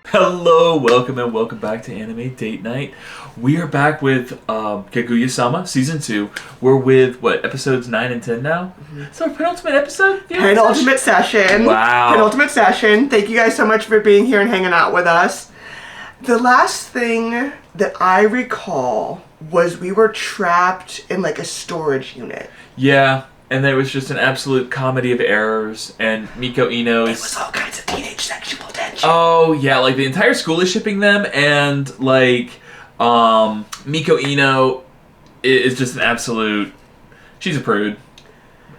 Hello, welcome back to Anime Date Night. We are back with Kaguya-sama, Season 2. We're with, episodes 9 and 10 now? Mm-hmm. So our penultimate episode? Penultimate session. Wow. Penultimate session. Thank you guys so much for being here and hanging out with us. The last thing that I recall was we were trapped in like a storage unit. Yeah. And there was just an absolute comedy of errors, and Miko Ino's... It was all kinds of teenage sexual tension. Oh, yeah, like, the entire school is shipping them, and, like, Miko Ino is just an absolute... She's a prude.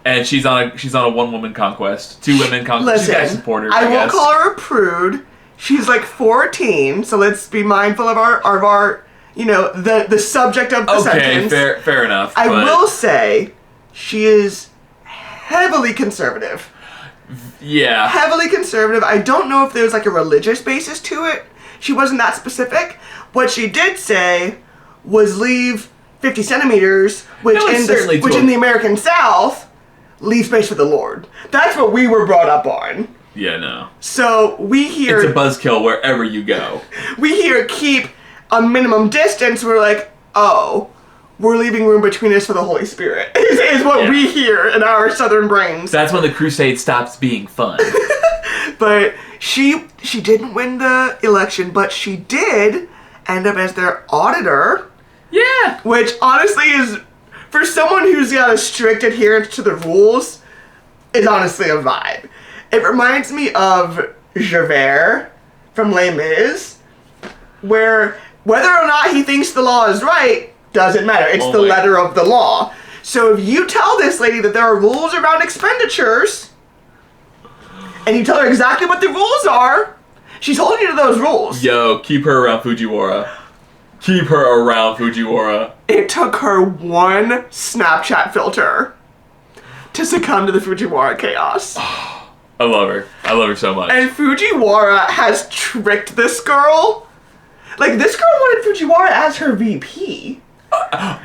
And she's on a one-woman conquest. Two-women conquest. Listen, she's got to support her, I won't call her a prude. She's, like, 14, so let's be mindful of our you know, the subject of the sentence. Okay, fair enough. I will say... She is heavily conservative. Yeah. Heavily conservative. I don't know if there's like a religious basis to it. She wasn't that specific. What she did say was leave 50 centimeters, which in the American South, leave space for the Lord. That's what we were brought up on. Yeah, no. So we hear... It's a buzzkill wherever you go. We hear keep a minimum distance. We're like, oh... We're leaving room between us for the Holy Spirit, is what we hear in our southern brains. That's when the crusade stops being fun. But she didn't win the election, but she did end up as their auditor. Yeah. Which honestly is, for someone who's got a strict adherence to the rules, is honestly a vibe. It reminds me of Javert from Les Mis, where whether or not he thinks the law is right, doesn't matter. It's the letter of the law. So if you tell this lady that there are rules around expenditures, and you tell her exactly what the rules are, she's holding you to those rules. Yo, keep her around Fujiwara. Keep her around Fujiwara. It took her one Snapchat filter to succumb to the Fujiwara chaos. I love her. I love her so much. And Fujiwara has tricked this girl. Like, this girl wanted Fujiwara as her VP.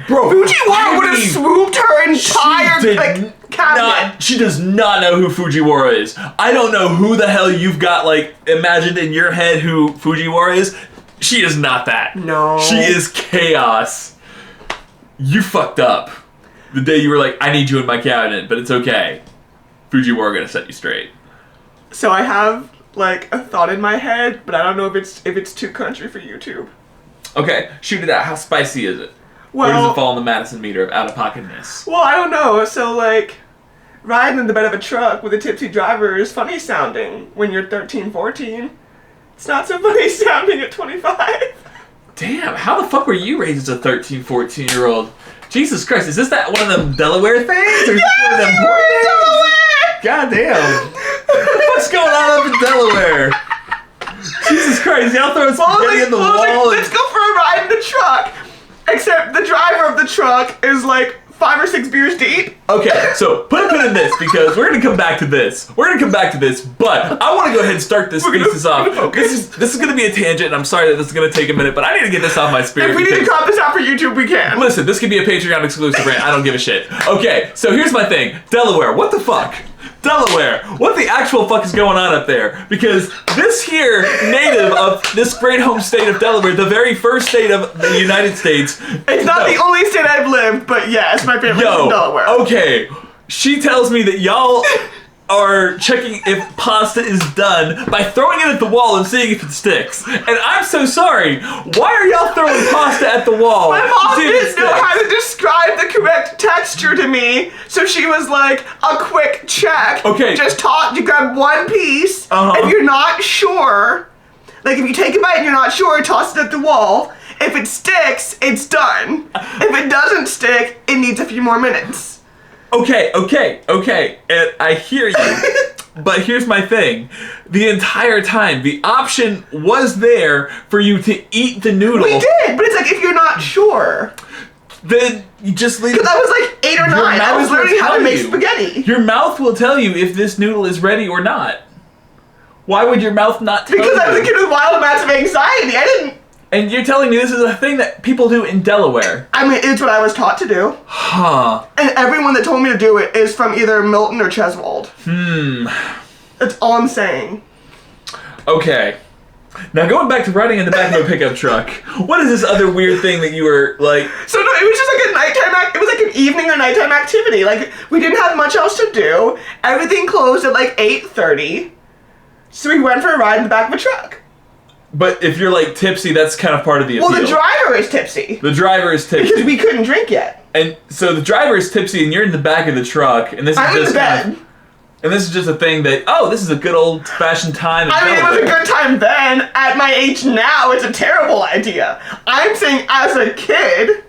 Bro, Fujiwara would have swooped her entire cabinet. She does not know who Fujiwara is. I don't know who the hell you've got imagined in your head who Fujiwara is. She is not that. No. She is chaos. You fucked up. The day you were like, I need you in my cabinet, but it's okay. Fujiwara gonna set you straight. So I have a thought in my head, but I don't know if it's too country for YouTube. Okay, shoot it out. How spicy is it? Where does it fall on the Madison meter of out-of-pocketness? Well, I don't know. So, riding in the bed of a truck with a tipsy driver is funny sounding when you're 13, 14. It's not so funny sounding at 25. Damn, how the fuck were you raised as a 13, 14-year-old? Jesus Christ, is this one of them Delaware things? Or is this one of them Delaware? God damn. What the fuck's going on up in Delaware? Jesus Christ, y'all throwing spaghetti in the wall. Let's go for a ride in the truck. Except the driver of the truck is 5 or 6 beers deep. Okay, so put a pin in this because we're gonna come back to this. But I want to go ahead and start this thesis off. This is gonna be a tangent, and I'm sorry that this is gonna take a minute, but I need to get this off my spirit. If we need to crop this out for YouTube, we can. Listen, this could be a Patreon exclusive rant. I don't give a shit. Okay, so here's my thing. Delaware, what the fuck? Delaware, what the actual fuck is going on up there? Because this here native of this great home state of Delaware, the very first state of the United States. It's not the only state I've lived, but yes, my family's from Delaware. Okay, she tells me that y'all are checking if pasta is done by throwing it at the wall and seeing if it sticks. And I'm so sorry. Why are y'all throwing pasta at the wall? My mom didn't know how to describe the correct texture to me, so she was like, a quick check. Okay. Just you grab one piece. If you're not sure, if you take a bite and you're not sure, toss it at the wall. If it sticks, it's done. If it doesn't stick, it needs a few more minutes. Okay, and I hear you, but here's my thing. The entire time, the option was there for you to eat the noodle. We did, but it's if you're not sure. Then you just leave it. Because I was 8 or 9, I was learning how to make spaghetti. Your mouth will tell you if this noodle is ready or not. Why would your mouth not tell you? Because I was a kid with wild amounts of anxiety. I didn't And you're telling me this is a thing that people do in Delaware? I mean, it's what I was taught to do. Huh. And everyone that told me to do it is from either Milton or Cheswold. That's all I'm saying. Okay. Now going back to riding in the back of a pickup truck, what is this other weird thing that you were like... So no, it was just like a nighttime it was like an evening or nighttime activity. Like, we didn't have much else to do. Everything closed at like 8:30. So we went for a ride in the back of a truck. But if you're like tipsy, that's kind of part of the appeal. Well, the driver is tipsy. The driver is tipsy. Because we couldn't drink yet. And so the driver is tipsy and you're in the back of the truck and this is I'm just in the bed. And this is just a thing that, this is a good old-fashioned time. I mean, it was a good time then. At my age now, it's a terrible idea. I'm saying as a kid,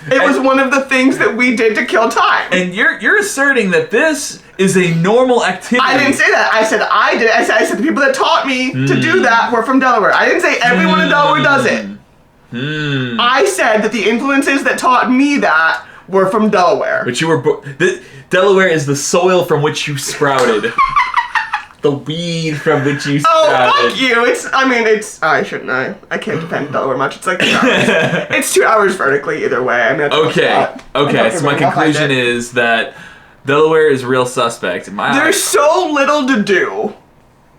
it was one of the things that we did to kill time. And you're asserting that this is a normal activity. I didn't say that. I said I did. I said the people that taught me to do that were from Delaware. I didn't say everyone in Delaware does it. I said that the influences that taught me that were from Delaware. But you were... Delaware is the soil from which you sprouted. The weed from which you sprouted. Oh, fuck you. I shouldn't. I can't defend Delaware much. It's like 2 hours. It's 2 hours vertically either way. I mean, okay, so my conclusion is that Delaware is a real suspect in my eyes. There's so little to do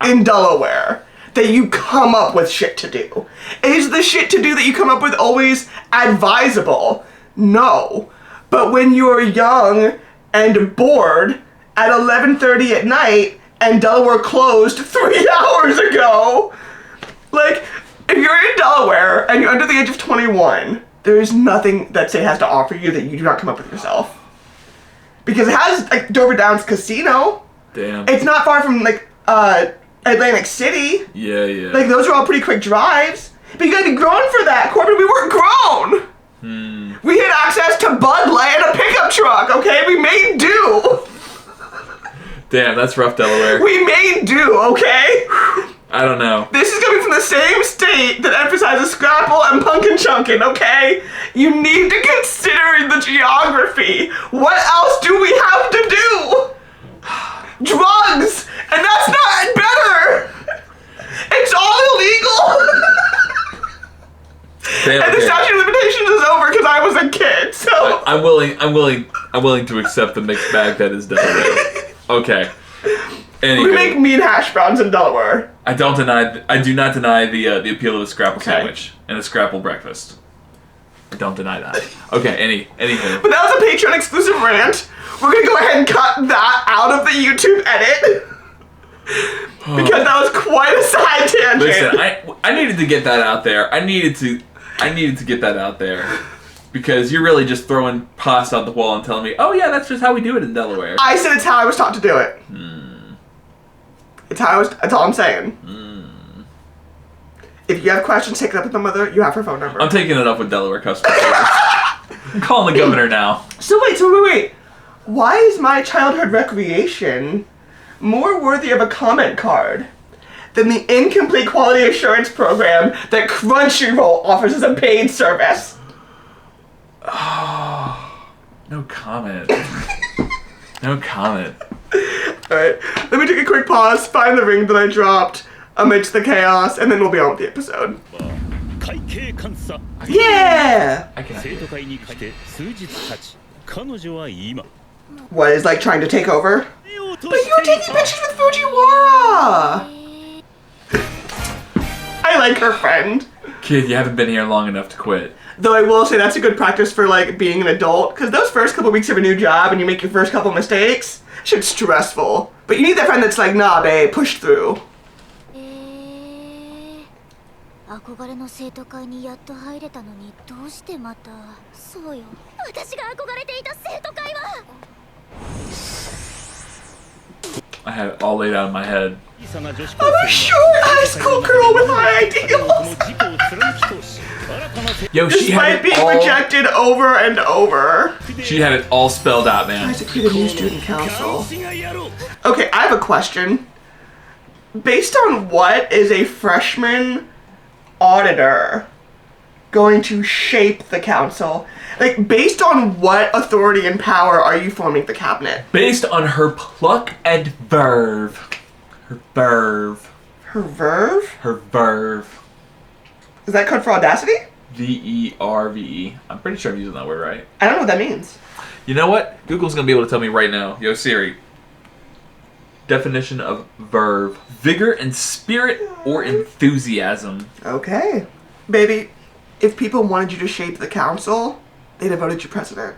in Delaware that you come up with shit to do. Is the shit to do that you come up with always advisable? No. But when you're young and bored at 11:30 at night and Delaware closed 3 hours ago, like, if you're in Delaware and you're under the age of 21, there is nothing that state has to offer you that you do not come up with yourself. Because it has, like, Dover Downs Casino. Damn. It's not far from, like, Atlantic City. Yeah. Like, those are all pretty quick drives. But you gotta be grown for that, Corbin. We weren't grown. We had access to Bud Light and a pickup truck, okay? We made do. Damn, that's rough, Delaware. We made do, okay? I don't know. This is coming from the same state that emphasizes scrapple and pumpkin chunkin', okay? You need to consider the geography. What else do we have to do? Drugs! And that's not better! It's all illegal! Damn, and the statute of limitations is over because I was a kid, so... I'm willing to accept the mixed bag that is Delaware. Okay. Anywho, we make mean hash browns in Delaware. I do not deny the appeal of a scrapple sandwich and a scrapple breakfast. I don't deny that. Okay, anything. But that was a Patreon exclusive rant. We're gonna go ahead and cut that out of the YouTube edit. Because that was quite a side tangent. Listen, I needed to get that out there. I needed to get that out there. Because you're really just throwing pasta on the wall and telling me, oh yeah, that's just how we do it in Delaware. I said it's how I was taught to do it. It's how that's all I'm saying. If you have questions, take it up with my mother. You have her phone number. I'm taking it up with Delaware customer service. I'm calling the governor now. So wait. Why is my childhood recreation more worthy of a comment card than the incomplete quality assurance program that Crunchyroll offers as a paid service? Oh, no comment. No comment. Alright, let me take a quick pause, find the ring that I dropped amidst the chaos, and then we'll be on with the episode. Yeah! I can't. What, is like trying to take over? But you were taking pictures with Fujiwara! I like her friend. Kid, you haven't been here long enough to quit. Though I will say that's a good practice for like being an adult, because those first couple weeks of a new job and you make your first couple mistakes, shit's stressful. But you need that friend that's like, nah babe, push through. I had it all laid out in my head. I'm a short high school girl with high ideals. Yo, she had Despite being rejected over and over. She had it all spelled out, man. I have to create a new student council. Okay, I have a question. Based on what is a freshman auditor going to shape the council? Like, based on what authority and power are you forming the cabinet? Based on her pluck and verve. Her verve. Her verve? Her verve. Is that code for audacity? Verve. I'm pretty sure I'm using that word right. I don't know what that means. You know what? Google's gonna be able to tell me right now. Yo, Siri. Definition of verve. Vigor and spirit or enthusiasm. Okay. Baby, if people wanted you to shape the council, they'd have voted you president.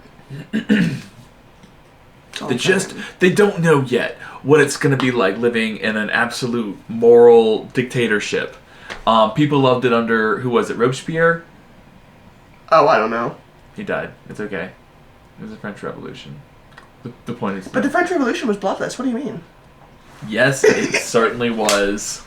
They don't know yet what it's gonna be like living in an absolute moral dictatorship. People loved it under, who was it, Robespierre? Oh, I don't know. He died. It's okay. It was the French Revolution. The point is... But the French Revolution was bloodless. What do you mean? Yes, it certainly was.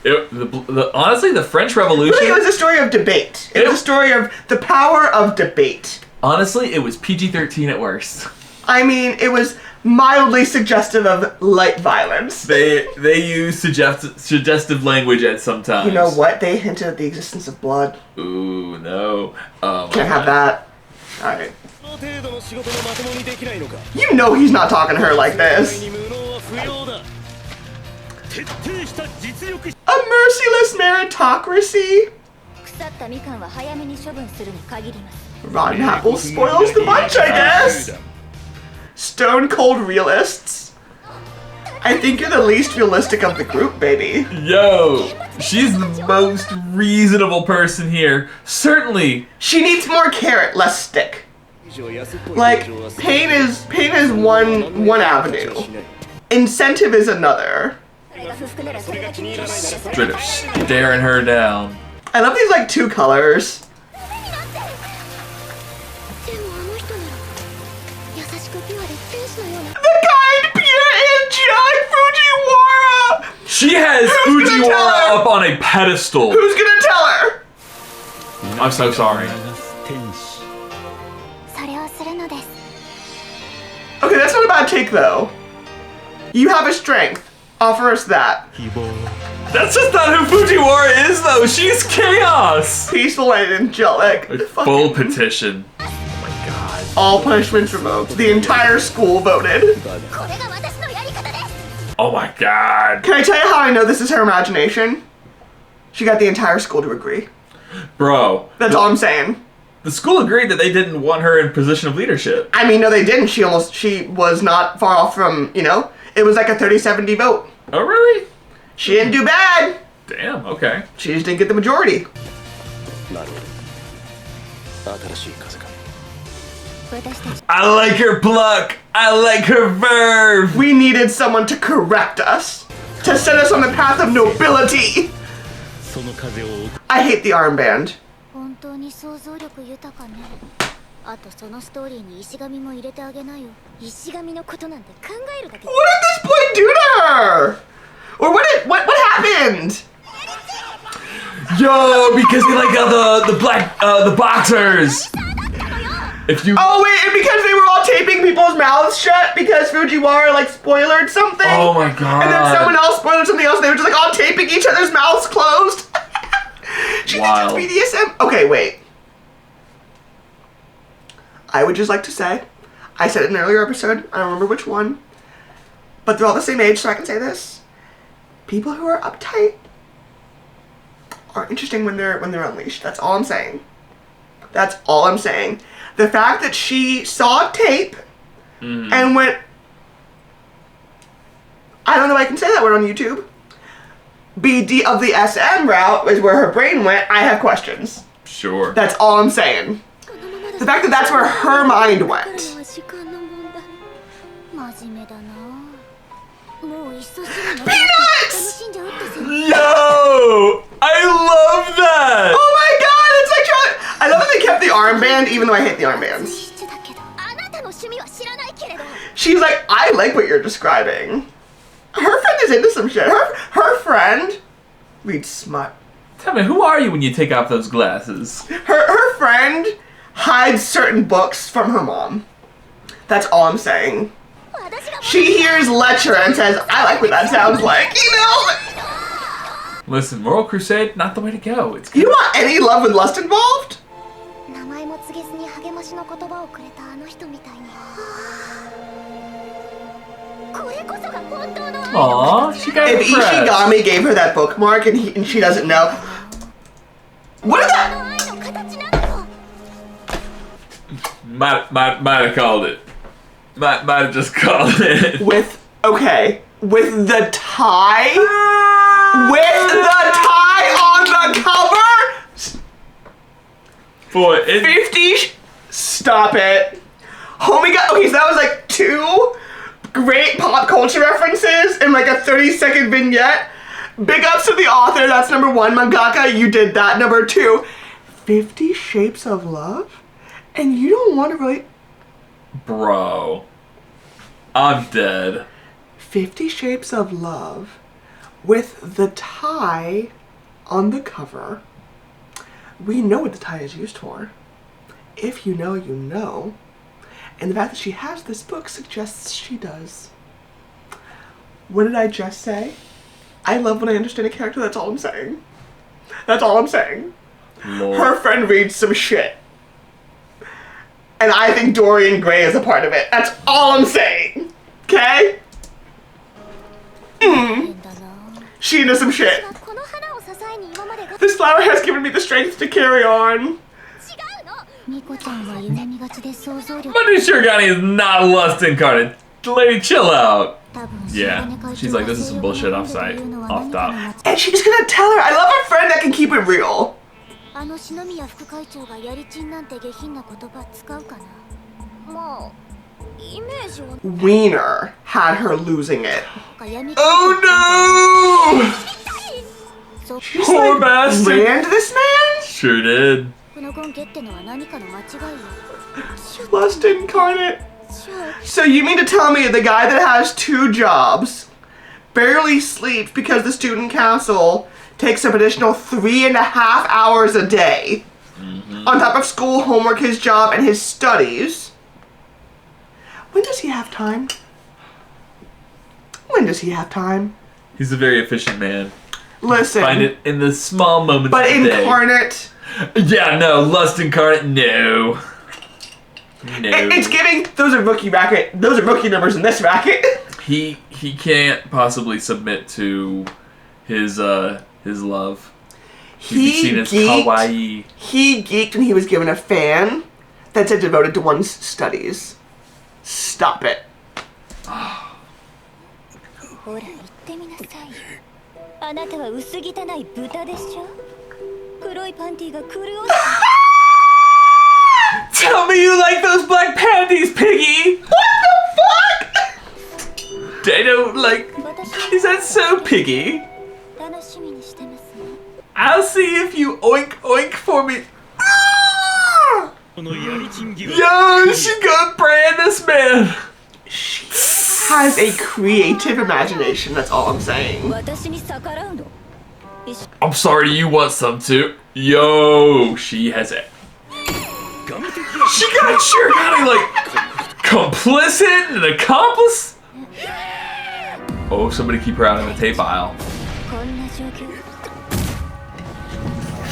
Honestly, the French Revolution... Really, it was a story of debate. It was a story of the power of debate. Honestly, it was PG-13 at worst. I mean, it was mildly suggestive of light violence. They use suggestive language at some times. You know what? They hinted at the existence of blood. Ooh, no. Can't have that. Alright. You know he's not talking to her like this. A merciless meritocracy? Rotten apple spoils the bunch, I guess. Stone cold realists? I think you're the least realistic of the group, baby. Yo, she's the most reasonable person here. Certainly. She needs more carrot, less stick. Like, pain is one avenue. Incentive is another. Straight up staring her down. I love these like two colors. The kind, pure, angelic Fujiwara! She has Fujiwara up on a pedestal. Who's gonna tell her? I'm so sorry. Okay, that's not a bad take though. You have a strength. Offer us that. That's just not who Fujiwara is though. She's chaos. Peaceful and angelic. A full petition. Oh my god. All punishments revoked. The entire school voted. Oh my god. Can I tell you how I know this is her imagination? She got the entire school to agree. Bro. That's all I'm saying. The school agreed that they didn't want her in position of leadership. I mean, no, they didn't. She was not far off from, you know, it was like a 30-70 vote. Oh, really? She didn't do bad. Damn, okay. She just didn't get the majority. I like her pluck. I like her verve. We needed someone to correct us. To set us on the path of nobility. I hate the armband. What is this boy do to her? Or what happened? Yo, because they like the boxers. If you and because they were all taping people's mouths shut because Fujiwara like spoiled something. Oh my god. And then someone else spoiled something else. And they were just like all taping each other's mouths closed. She thinks it's BDSM. Okay, wait. I would just like to say, I said it in an earlier episode. I don't remember which one, but they're all the same age, so I can say this. People who are uptight are interesting when they're unleashed. That's all I'm saying. That's all I'm saying. The fact that she saw tape and went, I don't know if I can say that word on YouTube. BD of the SM route is where her brain went. I have questions. Sure. That's all I'm saying. The fact that that's where her mind went. Peanuts! Yo! I love that! Oh my god, it's like I love that they kept the armband even though I hate the armbands. She's like, I like what you're describing. Her friend is into some shit. Her friend reads smut. Tell me, who are you when you take off those glasses? Her friend hides certain books from her mom. That's all I'm saying. She hears lecture and says, I like what that sounds like, you know? Listen, Moral Crusade, not the way to go. It's you want any love and lust involved? Aww, she got If Ishigami gave her that bookmark and she doesn't know. What Might have called it. Might have just called it. With the tie? With the tie on the cover? Boy, 50? Stop it. Homie got, okay, so that was like 2 great pop culture references in like a 30-second vignette. Big ups to the author, that's number 1. Mangaka, you did that. Number 2, 50 Shapes of Love? And you don't want to really... Bro. I'm dead. 50 Shapes of Love with the tie on the cover. We know what the tie is used for. If you know, you know. And the fact that she has this book suggests she does. What did I just say? I love when I understand a character, that's all I'm saying. That's all I'm saying. Lord. Her friend reads some shit. And I think Dorian Gray is a part of it. That's all I'm saying. Okay? She knows some shit. This flower has given me the strength to carry on. Monday Shirogane is not lust incarnate. Lady, chill out. Yeah, she's like, this is some bullshit off top. And she's gonna tell her, I love a friend that can keep it real. Wiener had her losing it. Oh no! She's Poor like, bastard. Rand this man? Sure did. Lust incarnate. So you mean to tell me the guy that has 2 jobs barely sleeps because the student council takes an additional 3.5 hours a day on top of school, homework, his job, and his studies? When does he have time? When does he have time? He's a very efficient man. Listen. Find it in the small moments but of the day. incarnate. Yeah, no. Lust incarnate, no. No. It's giving, those are rookie racket. Those are rookie numbers in this racket. He can't possibly submit to his love. He'd be seen as kawaii. He geeked when he was given a fan that said devoted to one's studies. Stop it. Tell me you like those black panties, Piggy! What the fuck? They don't like... Is that so, Piggy? I'll see if you oink oink for me. Ah! Yo, she gonna brand this man. She has a creative imagination, that's all I'm saying. I'm sorry, you want some too? Yo, she has it. She got Shirogane like complicit and accomplice. Oh, somebody keep her out of the tape aisle.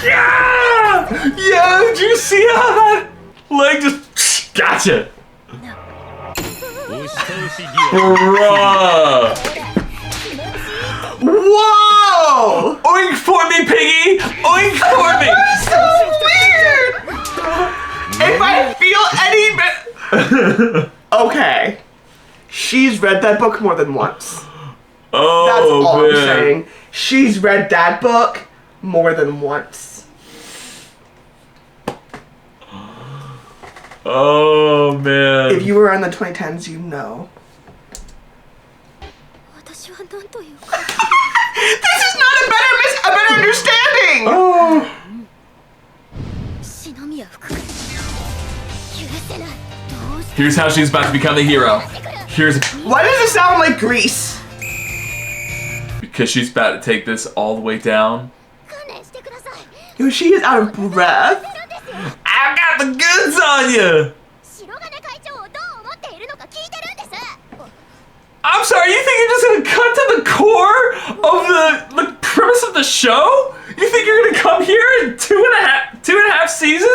Yeah! Yo, did you see how that leg just gotcha? Bruh! Whoa! Oink for me, Piggy! Oink for me! So weird! If I feel any bit... Okay. She's read that book more than once. Oh, that's all man. I'm saying. She's read that book more than once. Oh, man. If you were in the 2010s, you know. This is not a better understanding! Oh. Here's how she's about to become a hero. Why does it sound like Grease? Because she's about to take this all the way down. Yo, she is out of breath. I got the goods on you! I'm sorry, you think you're just gonna cut to the core of the premise of the show? You think you're gonna come here in two and a half seasons?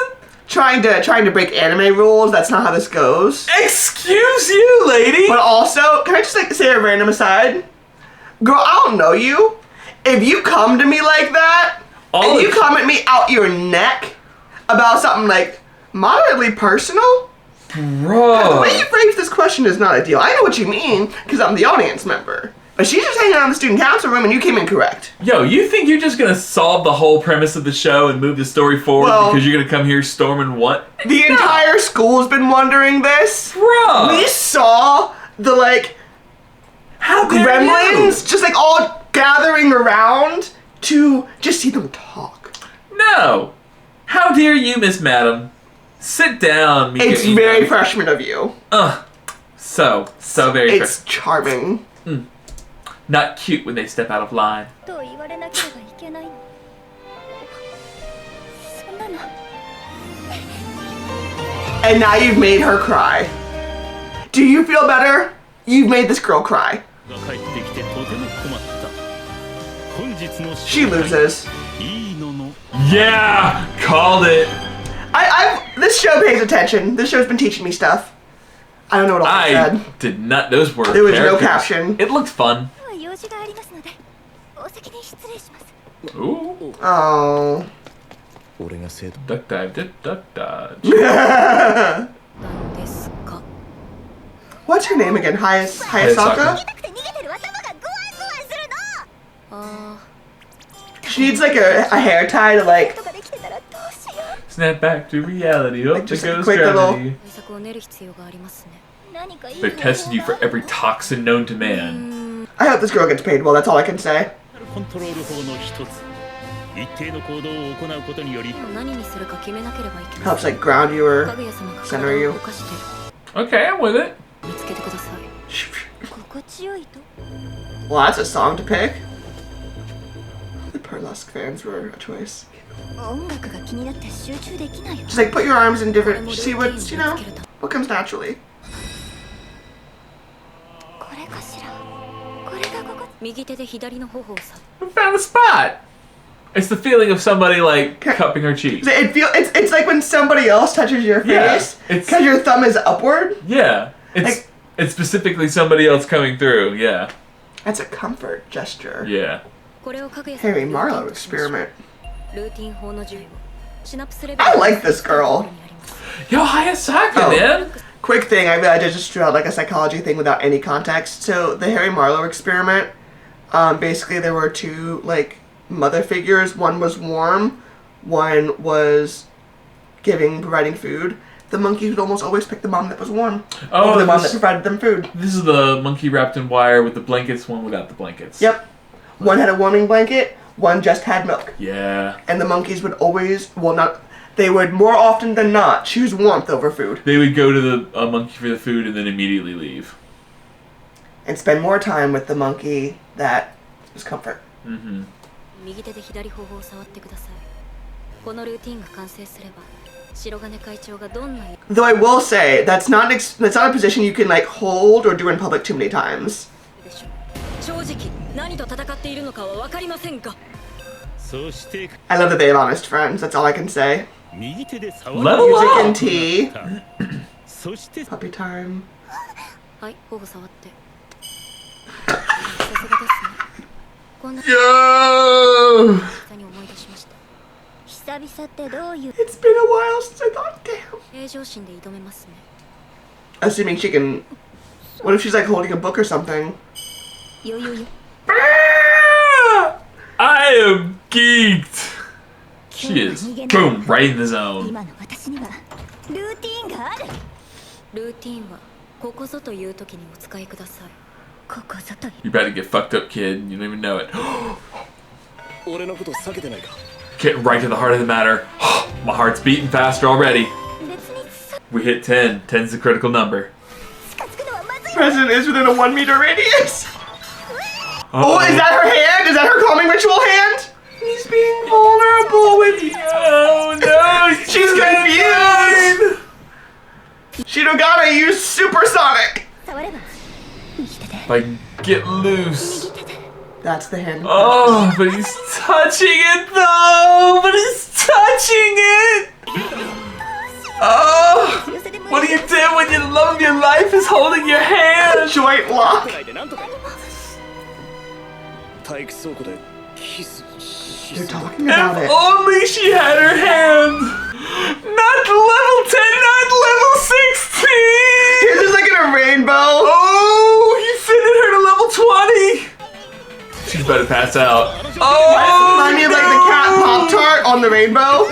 Trying to break anime rules, that's not how this goes. Excuse you, lady! But also, can I just like say a random aside? Girl, I don't know you. If you come to me like that, and you come at me out your neck about something like moderately personal, The way Bro. you phrase this question is not ideal. I know what you mean, because I'm the audience member. But she's just hanging out in the student council room and you came in correct. Yo, you think you're just gonna solve the whole premise of the show and move the story forward Well, because you're gonna come here storming what? The entire school's been wondering this. Bro. We saw the, like, How dare gremlins just, like, all gathering around to just see them talk. you? No. How dare you, Miss Madam? Sit down, Mika It's Ino. very freshman of you. So very It's charming. not cute when they step out of line. と言われなければいけないの。そんなの。 And now you've made her cry. Do you feel better? You've made this girl cry. She loses. Yeah, called it. This show pays attention. This show's been teaching me stuff. I don't know what all I I said. did not. Those were. There was no characters. caption. It looked fun. 今日は用事がありますので、お先に失礼します。 Ooh. Oh. 俺が生徒 Duck dive, duck dodge. なんですか。 What's her name again? Hayasaka? hayasaka? 逃げたくて逃げてる頭がグワングワンするの。あ She needs like a hair tie to あ、 like. とかできてたらどうしよ Snap back to reality. Oh, Like, just there a goes quick little- gravity. う。対策を練る必要がありますね。何かいい They're testing you for every toxin known to man. I hope this girl gets paid well. That's all I can say. コントロール法の一つ一定の行動を行うことにより何にするか決めなければいけない Helps like ground you or かぐや様が center 体 you. を動かしてる Okay, I'm with it. 見つけてください心地よいと Well, that's a song to pick. The Perlusk fans were a choice. 音楽が気になって集中できないよ Just like put your arms in これ different. もルー See ティンを what's 見つ you け know るた what comes naturally. これかしらこれがここ右手で左の頬をさ We found the spot. It's the feeling of somebody like cupping her cheek. It's like when somebody else touches your Yeah, face it's- because your thumb is upward. Yeah, it's specifically somebody else coming through. Yeah, That's a comfort gesture. yeah. これをかぐや様 Harry のルーティン Marlowe としましょう experiment. ルーティン法の授業シナプスレベル I like this girl. Yo, Hayasaka, Oh. man. Quick thing, I realized I just drew out like a psychology thing without any context. So the Harry Marlowe experiment, basically there were two like mother figures. One was warm, one was providing food. The monkeys would almost always pick the mom that was warm over the mom that provided them food. This is the monkey wrapped in wire with the blankets, one without the blankets. Yep. One had a warming blanket, one just had milk. Yeah. And the monkeys would always, they would more often than not choose warmth over food They would go to the monkey for the food and then immediately leave. and spend more time with the monkey that was comfort. Mm-hmm. 右手で左頬を触ってくださいこのルーティンが完成すれば白金会長がどんな Though I will say that's not a position you can like hold or do in public too many times. でしょう正直何と戦っているのかは分かりませんがそして I love that they have honest friends. That's all I can say. 右手で触 Level る Music up! and tea. そして Puppy time. はい頬触ってさすがですねこんな Yo! 久々に思い出しました久々ってどういう It's been a while since I thought, damn. 平常心で挑めますね Assuming she can. What if she's like holding a book or something? よよよ I am geeked. She is boom right in the zone. 今の私にはルーティンがあるルーティンはここぞという時にお使いくださいここぞという You're about to get fucked up, kid. You don't even know it. 俺のこと避けてないか Get right to the heart of the matter. My heart's beating faster already. 別に We hit 10. 10's the critical number. 近づくのはまずい President is within a 1 meter radius. Uh-oh. Oh, is that her hand? Is that her calming ritual hand? He's being vulnerable with you. Oh no! She's confused. Shirogane used supersonic. 触れば右手で Like, get loose. 右手で That's the hand. Oh, but he's touching it though! But he's touching it! Oh! What do you do when the love of your life is holding your hand? Joint lock. でなんとか体育倉庫でキスし They're そう talking about If it. only she had her hand! Not level 10, not level He's just like in a rainbow. Oh, he fitted her to level 20. She's about to pass out. Oh, Remind me of like the cat Pop-Tart on the rainbow.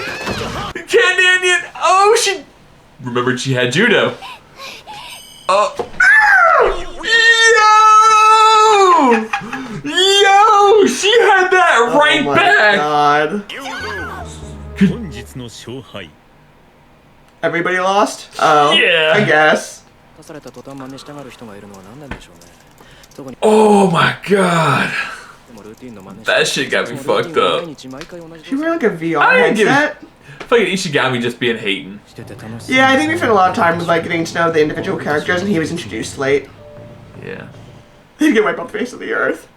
Candy Onion. Oh, she remembered she had judo. Oh. Yo, she had that right oh my back. God. 本日の勝敗 Everybody lost? Oh, Yeah. I guess. Oh my God. That shit got me fucked up. She wear like a VR I didn't give- headset? Fucking Ishigami just being hating. Yeah, I think we spent a lot of time like getting to know the individual characters, and he was introduced late. Yeah. He get wiped off the face of the earth.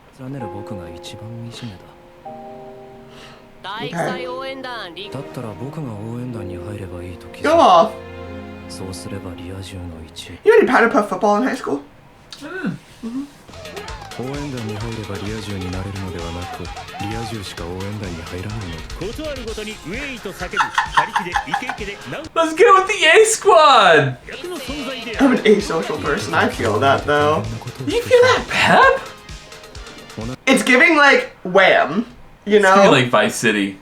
体育祭応援団リだったら僕が応援団に入ればいいと気 Go づ off. くそうすればリア充の1 You know any powder puff football in high school? 応援団に入ればリア充になれるのではなくリア充しか応援団に入らないのだことあるごとにウェイと叫ぶ他力でイケイケでなお Let's go with the A squad. 役の存在であ I'm る an asocial person. I feel that though. You feel that pep? It's giving like Wham. You It's know? like Vice City.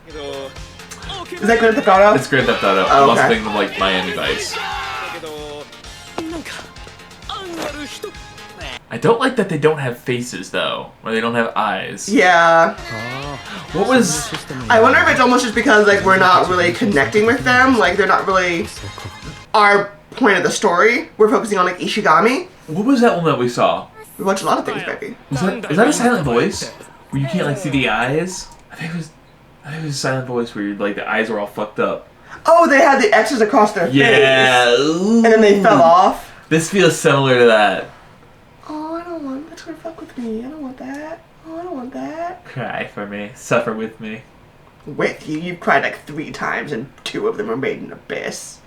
Is that Grand Theft Auto? It's Grand Theft Auto. Oh, I was okay. thinking of like Miami Vice. I don't like that they don't have faces though, or they don't have eyes. Yeah. What was? I wonder if it's almost just because like we're not really connecting with them. Like they're not really our point of the story. We're focusing on like ishigami. What was that one that we saw? We watch a lot of things, baby. Was that a silent voice? Where you can't like see the eyes? I think it was a silent voice where like the eyes were all fucked up. Oh, they had the X's across their Yeah. face. And then they fell off. This feels similar to that. Oh, I don't want that's gonna fuck with me. I don't want that. Oh, I don't want that. Cry for me. Suffer with me. With you, you've cried like 3 times and 2 of them are made in abyss.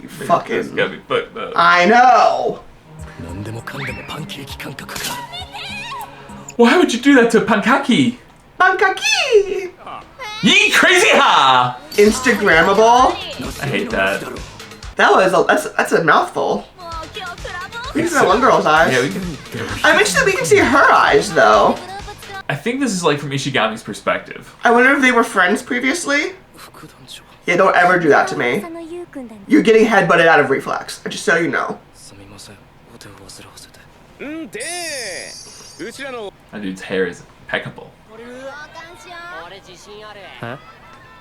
You This fucking. got me fucked up. I know. 何でもかんでもパンケーキ感覚か Why would you do that to Pankaki? Bankaki! Ye crazy ha! Instagrammable. I hate that. That's a mouthful. もう今日クラブ We can see that one girl's eyes. Yeah, we can. I'm interested we can see her eyes though. I think this is like from Ishigami's perspective. I wonder if they were friends previously. 副団長 Yeah, don't ever do that to me. そのゆうくんだね You're getting headbutted out of reflex. Just so you know. すみませんお手を煩わせてうんでうちらの That dude's hair is impeccable. 俺自信ある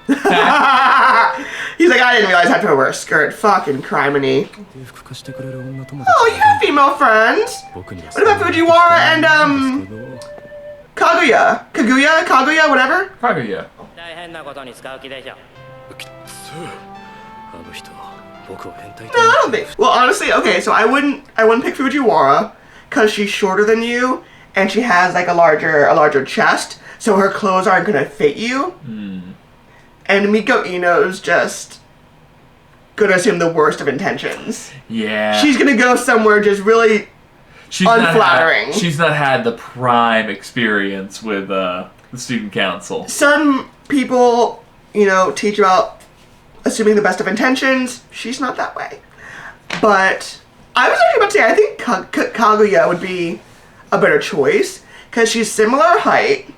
He's like, I didn't realize I had to wear a skirt. Fucking criminy. 裕福化してくれる女友達 Oh, you have female friends. 僕には What about Fujiwara and Kaguya, whatever. Kaguya. 大変なことに使う気でしょきっつあの人僕を変態 No, I don't think. Well, honestly, okay, so I wouldn't pick Fujiwara because she's shorter than you and she has like a larger chest, so her clothes aren't gonna fit you. And Miko Ino's just gonna assume the worst of intentions. Yeah. She's gonna go somewhere just really. unflattering. She's not had the prime experience with the student council. Some people, teach about assuming the best of intentions. She's not that way. But I was actually about to say, I think Kaguya would be a better choice because she's similar height.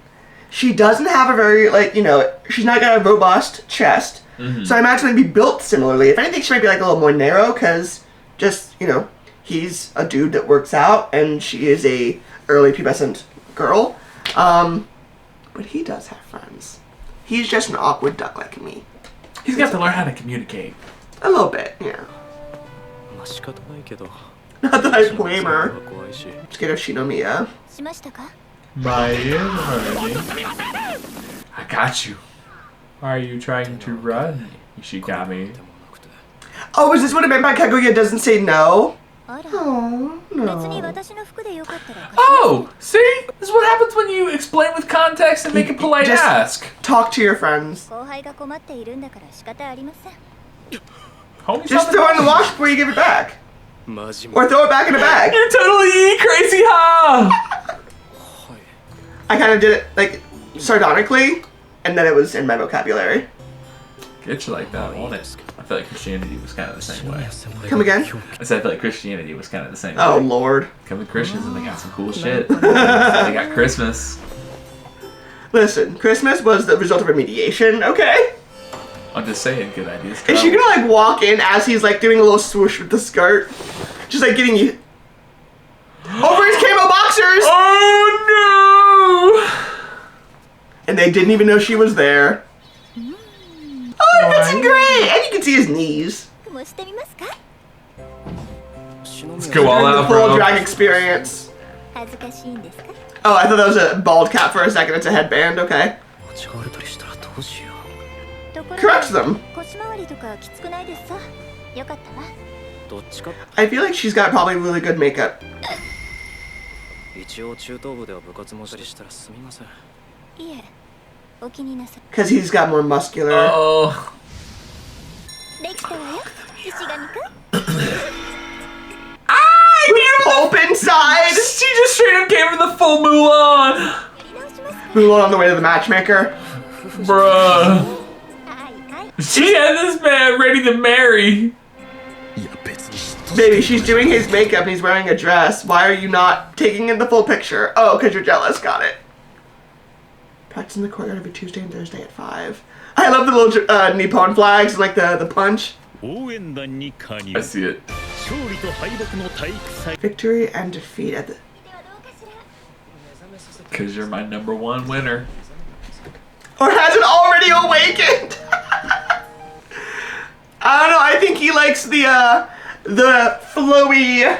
She doesn't have a very, she's not got a robust chest. So I imagine they'd be built similarly. If anything, she might be like a little more narrow because just, he's a dude that works out and she is a early pubescent girl. But he does have friends. He's just an awkward duck like me. He's got to learn how to communicate. A little bit, yeah. まあ仕方ないけど Not that I blame her. 怖いし Scared of Shinomiya. しましたか I got you. Why are you trying to run, Ishigami? でもなくて Oh, is this what it meant by Kaguya doesn't say no? あら Oh, 別に no. 私の服でよかったら Oh, see? This is what happens when you explain with context and make a polite Just- ask. Talk to your friends. 後輩が困っているんだから仕方ありません Homie, Just throw it in the wash before you give it back. マジも Or throw it back in the bag. You're totally crazy, huh? はい I kind of did it, sardonically, and then it was in my vocabulary. Get you like that, won't it? I feel like Christianity was kind of the same way. Come again? I said I feel like Christianity was kind of the same Oh, way. Lord. Come with Christians and they got some cool shit. They got Christmas. Listen, Christmas was the result of a mediation, okay? I'm just saying, good ideas. Is she gonna, like, walk in as he's, like, doing a little swoosh with the skirt? Just, like, getting you... Over his camo boxers! Oh, no! And they didn't even know she was there. Oh, it fits him great! And you can see his knees. もしてみますか Let's go all During the out, full bro. drag experience. 恥ずかしいんですか Oh, I thought that was a bald cap for a second. It's a headband, okay. 間違われたりしたらどうしよところで Correct them. 腰回りとかきつくないですさよかったわう。どっちか。 I feel like she's got probably really good makeup. 一応中等部では部活もしたりしたらすみません。いえお気になさ Because he's got more muscular. Oh. できたわよ石神くん Hope inside! She just straight up gave her the full Mulan. やり直しますか Mulan on the way to the matchmaker. Bruh. はいはい She had this man ready to marry. いや別に嫉妬 Baby, she's doing his makeup and he's wearing a dress. Why are you not taking in the full picture? Oh, because you're jealous. Got it. Practice in the courtyard every Tuesday and Thursday at 5. I love the little Nippon flags and like the punch. 応援団に加入 I see it. 勝利と敗北の体育祭 Victory and defeat at the... ではどうかしら Because you're my number one winner. Or has it already awakened? I don't know. I think he likes the flowy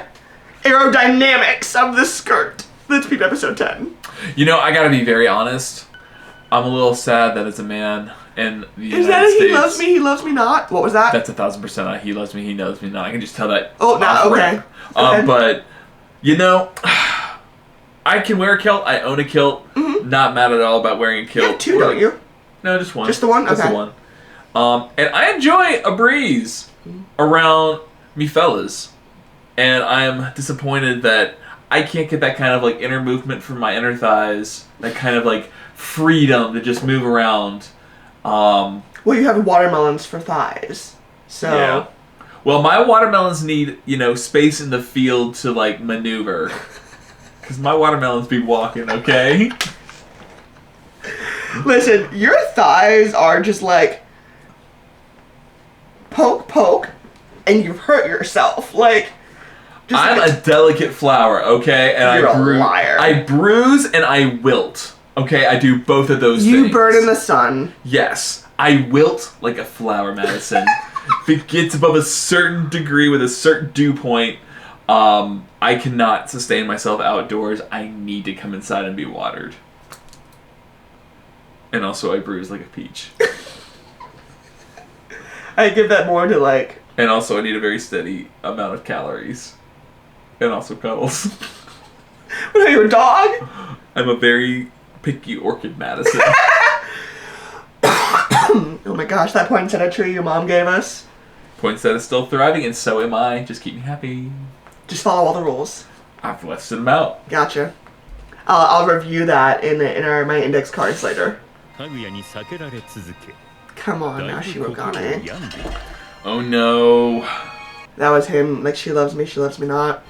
aerodynamics of the skirt. Let's peep episode 10. You know, I gotta be very honest. I'm a little sad that as a man in the Is United that a States, he loves me, he loves me not? What was that? that's 1,000% a he loves me, he knows me not. I can just tell that. Oh, no, off okay. rip. Go ahead. But you know, I can wear a kilt. I own a kilt. Not mad at all about wearing a kilt. You have two, don't you? No, just one. Just the one? Just Okay. the one. And I enjoy a breeze around me fellas. And I'm disappointed that I can't get that kind of like inner movement from my inner thighs. That kind of like freedom to just move around. Well, you have watermelons for thighs. So... Yeah. Well, my watermelons need, you know, space in the field to like maneuver. Because my watermelons be walking, okay? Listen, your thighs are just like... Poke, poke, and you've hurt yourself. Like... Just I'm like a delicate flower, okay? And You're I a liar. I bruise and I wilt. Okay, I do both of those You things. burn in the sun. Yes, I wilt like a flower, Madison. If it gets above a certain degree with a certain dew point, I cannot sustain myself outdoors. I need to come inside and be watered. And also, I bruise like a peach. I give that more to like... And also, I need a very steady amount of calories. And also cuddles. What are you, a dog? I'm a very picky orchid, Madison. Oh my gosh, that poinsettia tree your mom gave us. Poinsettia is still thriving, and so am I. Just keep me happy. Just follow all the rules. I've listed them out. Gotcha. I'll review that in my index cards later. かぐやに避けられ続け Come on, だ now いぶ心を Shirogane. 病んで Oh no. That was him. Like, she loves me not.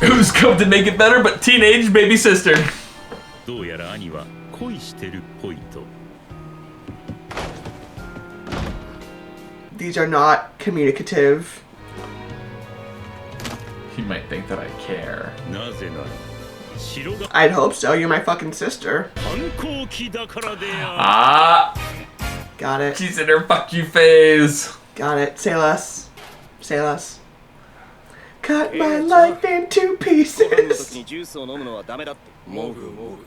Who's come to make it better but teenage baby sister? どうやら兄は恋してるっぽいと These are not communicative. He might think that I care. なぜなら白が I'd hope so. You're my fucking sister. 反抗期だからであ Ah! Got it. She's in her fuck you phase. Got it. Say less. Say less. Cut my life into ご飯の時 pieces. にジュースを飲むのはダメだってもぐも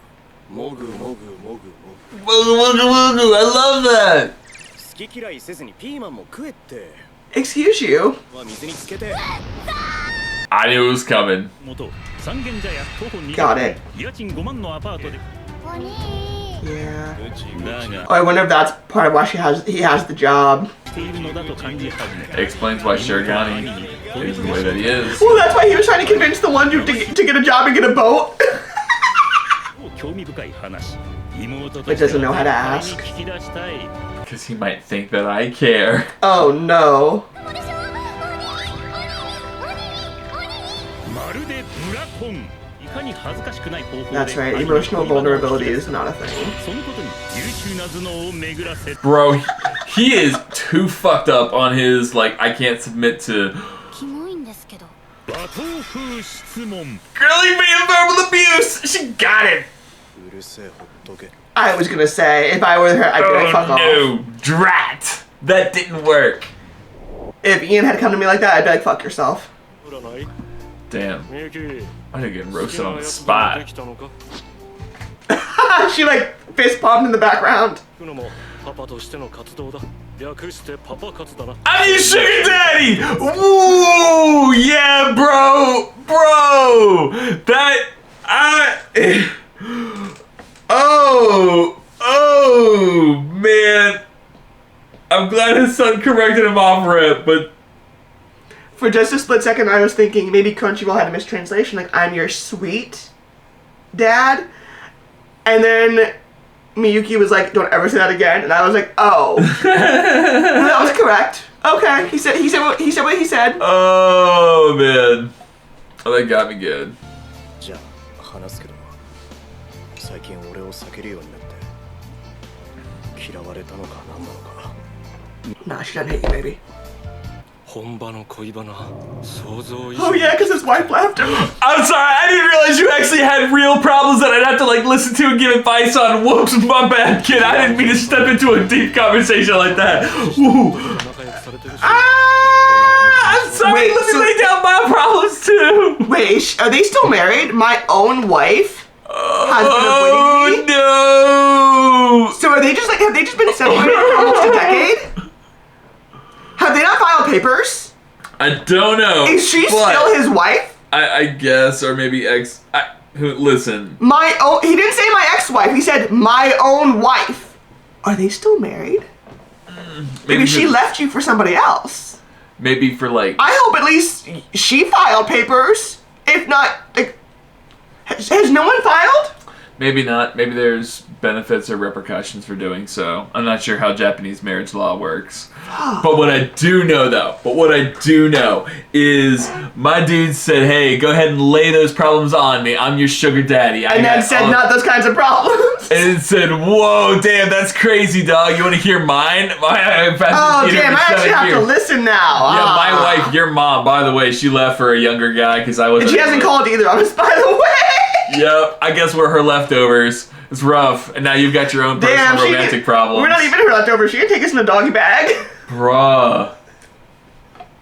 ぐもぐもぐもぐもぐ Wooga wooga wooga, I love that! 好き嫌いせずにピーマンも食えって Excuse you. は水につけて I knew it was coming. 元三軒茶屋徒歩2 Got it. 家賃5万のアパートで Yeah. だが Oh, I wonder if that's part of why he has the job. しているのだと感じ始め It explains why Shirogane is the way that he is. Well, that's why he was trying to convince the one dude to get a job and get a boat. 興味深い話妹と But doesn't know how to ask. 聞き出したい Because he might think that I care. Oh no. まるでブラコン。いかに恥ずかしくない方法で That's right, emotional vulnerability is not a thing. そのことに優秀な頭脳を巡らせ Bro, he is too fucked up on his, like, I can't submit to キモいんですけど 罵倒風質問 girly being verbal abuse. She got it. うるせえほっとけ I was gonna say, if I were her, I'd be like, fuck off. no, drat. That didn't work. If Ian had come to me like that, I'd be like, fuck yourself. ほらない Damn, みゆき I didn't get roasted on the spot. できたのか She like fist pumped in the background. くのもパパとしての活動だ略してパパ活だな I'm your sugar daddy. Ooh, yeah, bro, bro. That oh man. I'm glad his son corrected him off rip, but For just a split second, I was thinking maybe Crunchyroll had a mistranslation, like, I'm your sweet dad. And then Miyuki was like, don't ever say that again. And I was like, oh. That was correct. Okay. He said what he said. oh man. Oh, that got me good. じゃあ話すけど最近俺を避けるようになって嫌われたのか何なのか Nah, she doesn't hate you, baby. 本場の恋バナ想像以 Oh yeah, because his wife left him. I'm sorry, I didn't realize you actually had real problems that I'd have to like listen to and give advice on. Whoops, my bad, kid. I didn't mean to step into a deep conversation like that. Woo. 仲良くされてるし I'm sorry, Wait, let me so- lay down my problems too. Wait, are they still married? My own wife has been Oh avoiding me? no. So are they just like, have they just been separated for almost a decade? Have they not filed papers? I don't know. Is she but still his wife? I guess, or maybe listen. My own, he didn't say my ex-wife, he said my own wife. Are they still married? Maybe she left you for somebody else. Maybe for like. I hope at least she filed papers. If not, like, has no one filed? Maybe not. Maybe there's benefits or repercussions for doing so. I'm not sure how Japanese marriage law works. But what I do know, is my dude said, hey, go ahead and lay those problems on me. I'm your sugar daddy. And then said not those kinds of problems. And it said, whoa, damn, that's crazy, dog. You want to hear mine? Oh, damn, I actually have to listen now. Yeah, my wife, your mom, by the way, she left for a younger guy because I wasn't. And she hasn't called either of us, by the way. Yep, I guess we're her leftovers. It's rough, and now you've got your own personal romantic problems. We're not even her leftovers. She can take us in a doggy bag. Bruh.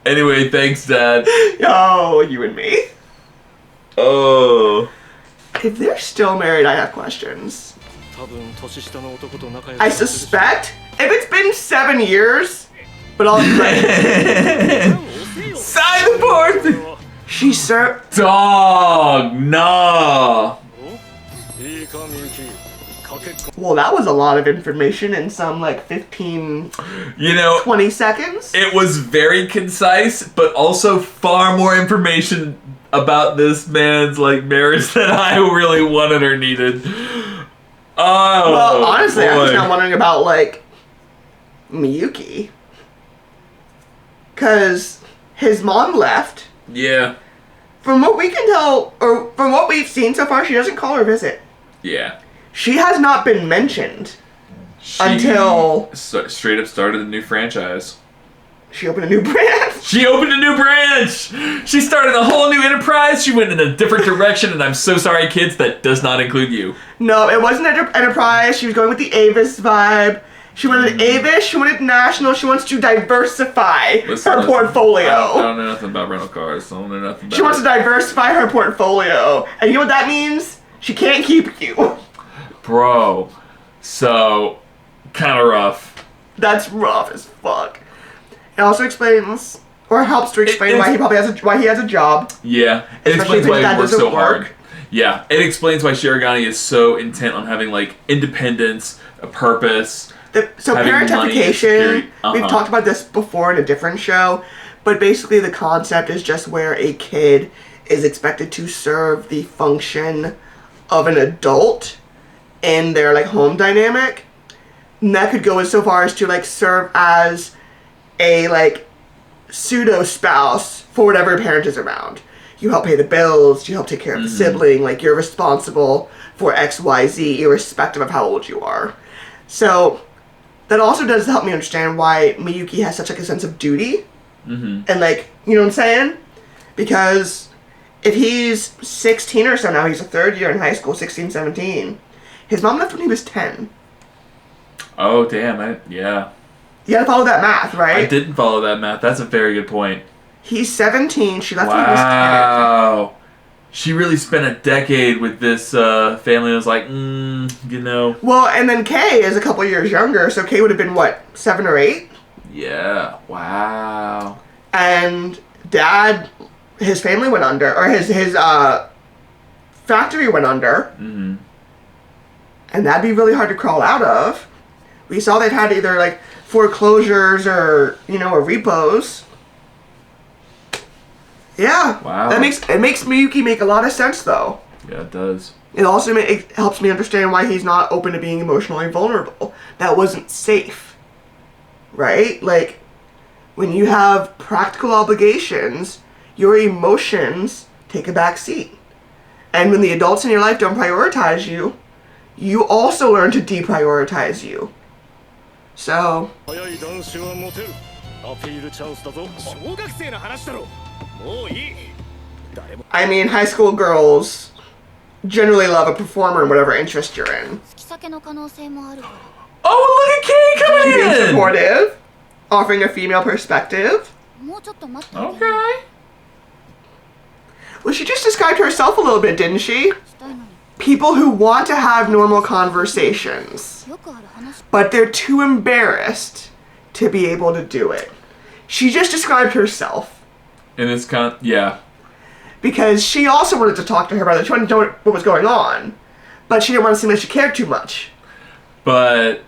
Anyway, thanks, Dad. Oh, you and me. Oh. If they're still married, I have questions. 多分年下の男と仲良く I suspect if it's been 7 years, but I'll like, Sign the board! she served. Dog, nah. いいかみゆきかけっこ Well, that was a lot of information in some like 15, You know, 20 seconds. it was very concise, but also far more information about this man's like marriage than I really wanted or needed. Oh, Well, honestly, I'm just boy. now wondering about like Miyuki, because his mom left. Yeah, From what we can tell, or from what we've seen so far, she doesn't call her visit. yeah. She has not been mentioned She until straight up started a new franchise. she opened a new branch. She opened a new branch! She started a whole new enterprise. She went in a different direction, and I'm so sorry, kids, that does not include you. No, it wasn't Enterprise. She was going with the Avis vibe. She wanted Avis. She wanted national. She wants to diversify her portfolio. I don't know nothing about rental cars. I don't know nothing about She wants to diversify her portfolio. And you know what that means? She can't keep you. Bro, so, kind of rough. That's rough as fuck. It also explains, or helps to explain why he has a job. Yeah, it Especially explains if why his dad he works doesn't so hard. work. Yeah, it explains why Shirogane is so intent on having, like, independence, a purpose. So Having money and parentification, security. we've talked about this before in a different show, but basically the concept is just where a kid is expected to serve the function of an adult in their like home dynamic, And that could go so far as to like serve as a like pseudo spouse for whatever parent is around. You help pay the bills, you help take care of the sibling, like you're responsible for XYZ irrespective of how old you are. So that also does help me understand why Miyuki has such like a sense of duty. And like, you know what I'm saying? Because if he's 16 or so now, he's a third year in high school, 16, 17. His mom left when he was 10. Oh, damn. Yeah. You gotta follow that math, right? I didn't follow that math. That's a very good point. He's 17. She left when he was 10. Wow. She really spent a decade with this family. It was like, you know. Well, and then Kay is a couple years younger, so Kay would have been, what, 7 or 8? Yeah. Wow. And Dad, his family went under, or his factory went under. And that'd be really hard to crawl out of. We saw they've had either, like, foreclosures or, you know, or repos. Yeah. Wow. It makes Miyuki make a lot of sense, though. Yeah, it does. It also it helps me understand why he's not open to being emotionally vulnerable. That wasn't safe. Right? Like, when you have practical obligations, your emotions take a back seat. And when the adults in your life don't prioritize you, you also learn to deprioritize you. So... I mean, high school girls generally love a performer in whatever interest you're in. Oh, look at Kay coming Being in! supportive, offering a female perspective. Okay. Well, she just described herself a little bit, didn't she? People who want to have normal conversations, but they're too embarrassed to be able to do it. She just described herself. And it's kind of, yeah. Because she also wanted to talk to her brother. She wanted to know what was going on, but she didn't want to seem like she cared too much. But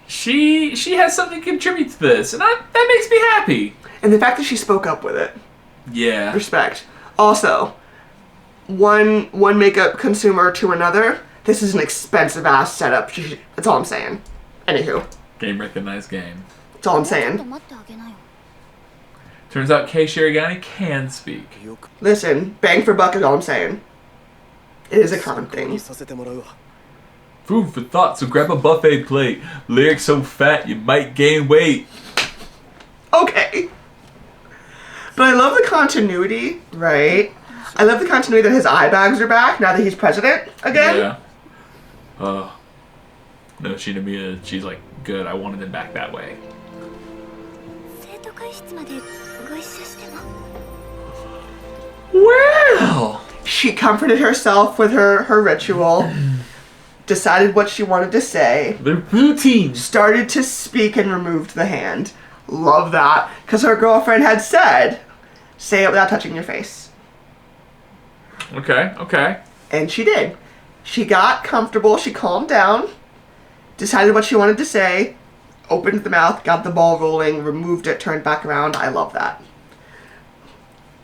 she has something to contribute to this, and that makes me happy. And the fact that she spoke up with it. Yeah. Respect. Also, one makeup consumer to another, this is an expensive ass setup. That's all I'm saying. Anywho. Game recognized game. That's all I'm saying. Turns out Kei Shirogane can speak. Listen, bang for buck is all I'm saying. It is a common thing. Food for thought, so grab a buffet plate. Lyrics so fat you might gain weight. Okay. But I love the continuity, right? I love the continuity that his eye bags are back now that he's president again. Yeah. No, Shinomiya, she's like, good, I wanted him back that way. Well, she comforted herself with her ritual, decided what she wanted to say, the routine, started to speak and removed the hand. Love that, because her girlfriend had said, say it without touching your face. Okay. And she did. She got comfortable, she calmed down, decided what she wanted to say, opened the mouth, got the ball rolling, removed it, turned back around. I love that.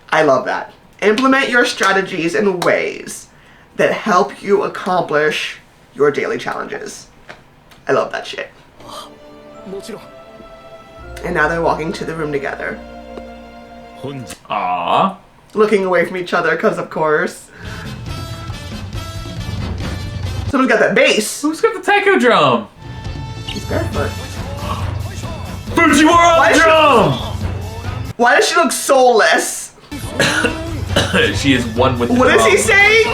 I love that. Implement your strategies in ways that help you accomplish your daily challenges. I love that shit. And now they're walking to the room together. Aww. Looking away from each other, because of course. Someone's got that bass. Who's got the taiko drum? She's barefoot. Fujiwara drum! Why does she look soulless? She is one with the What drum. is he saying?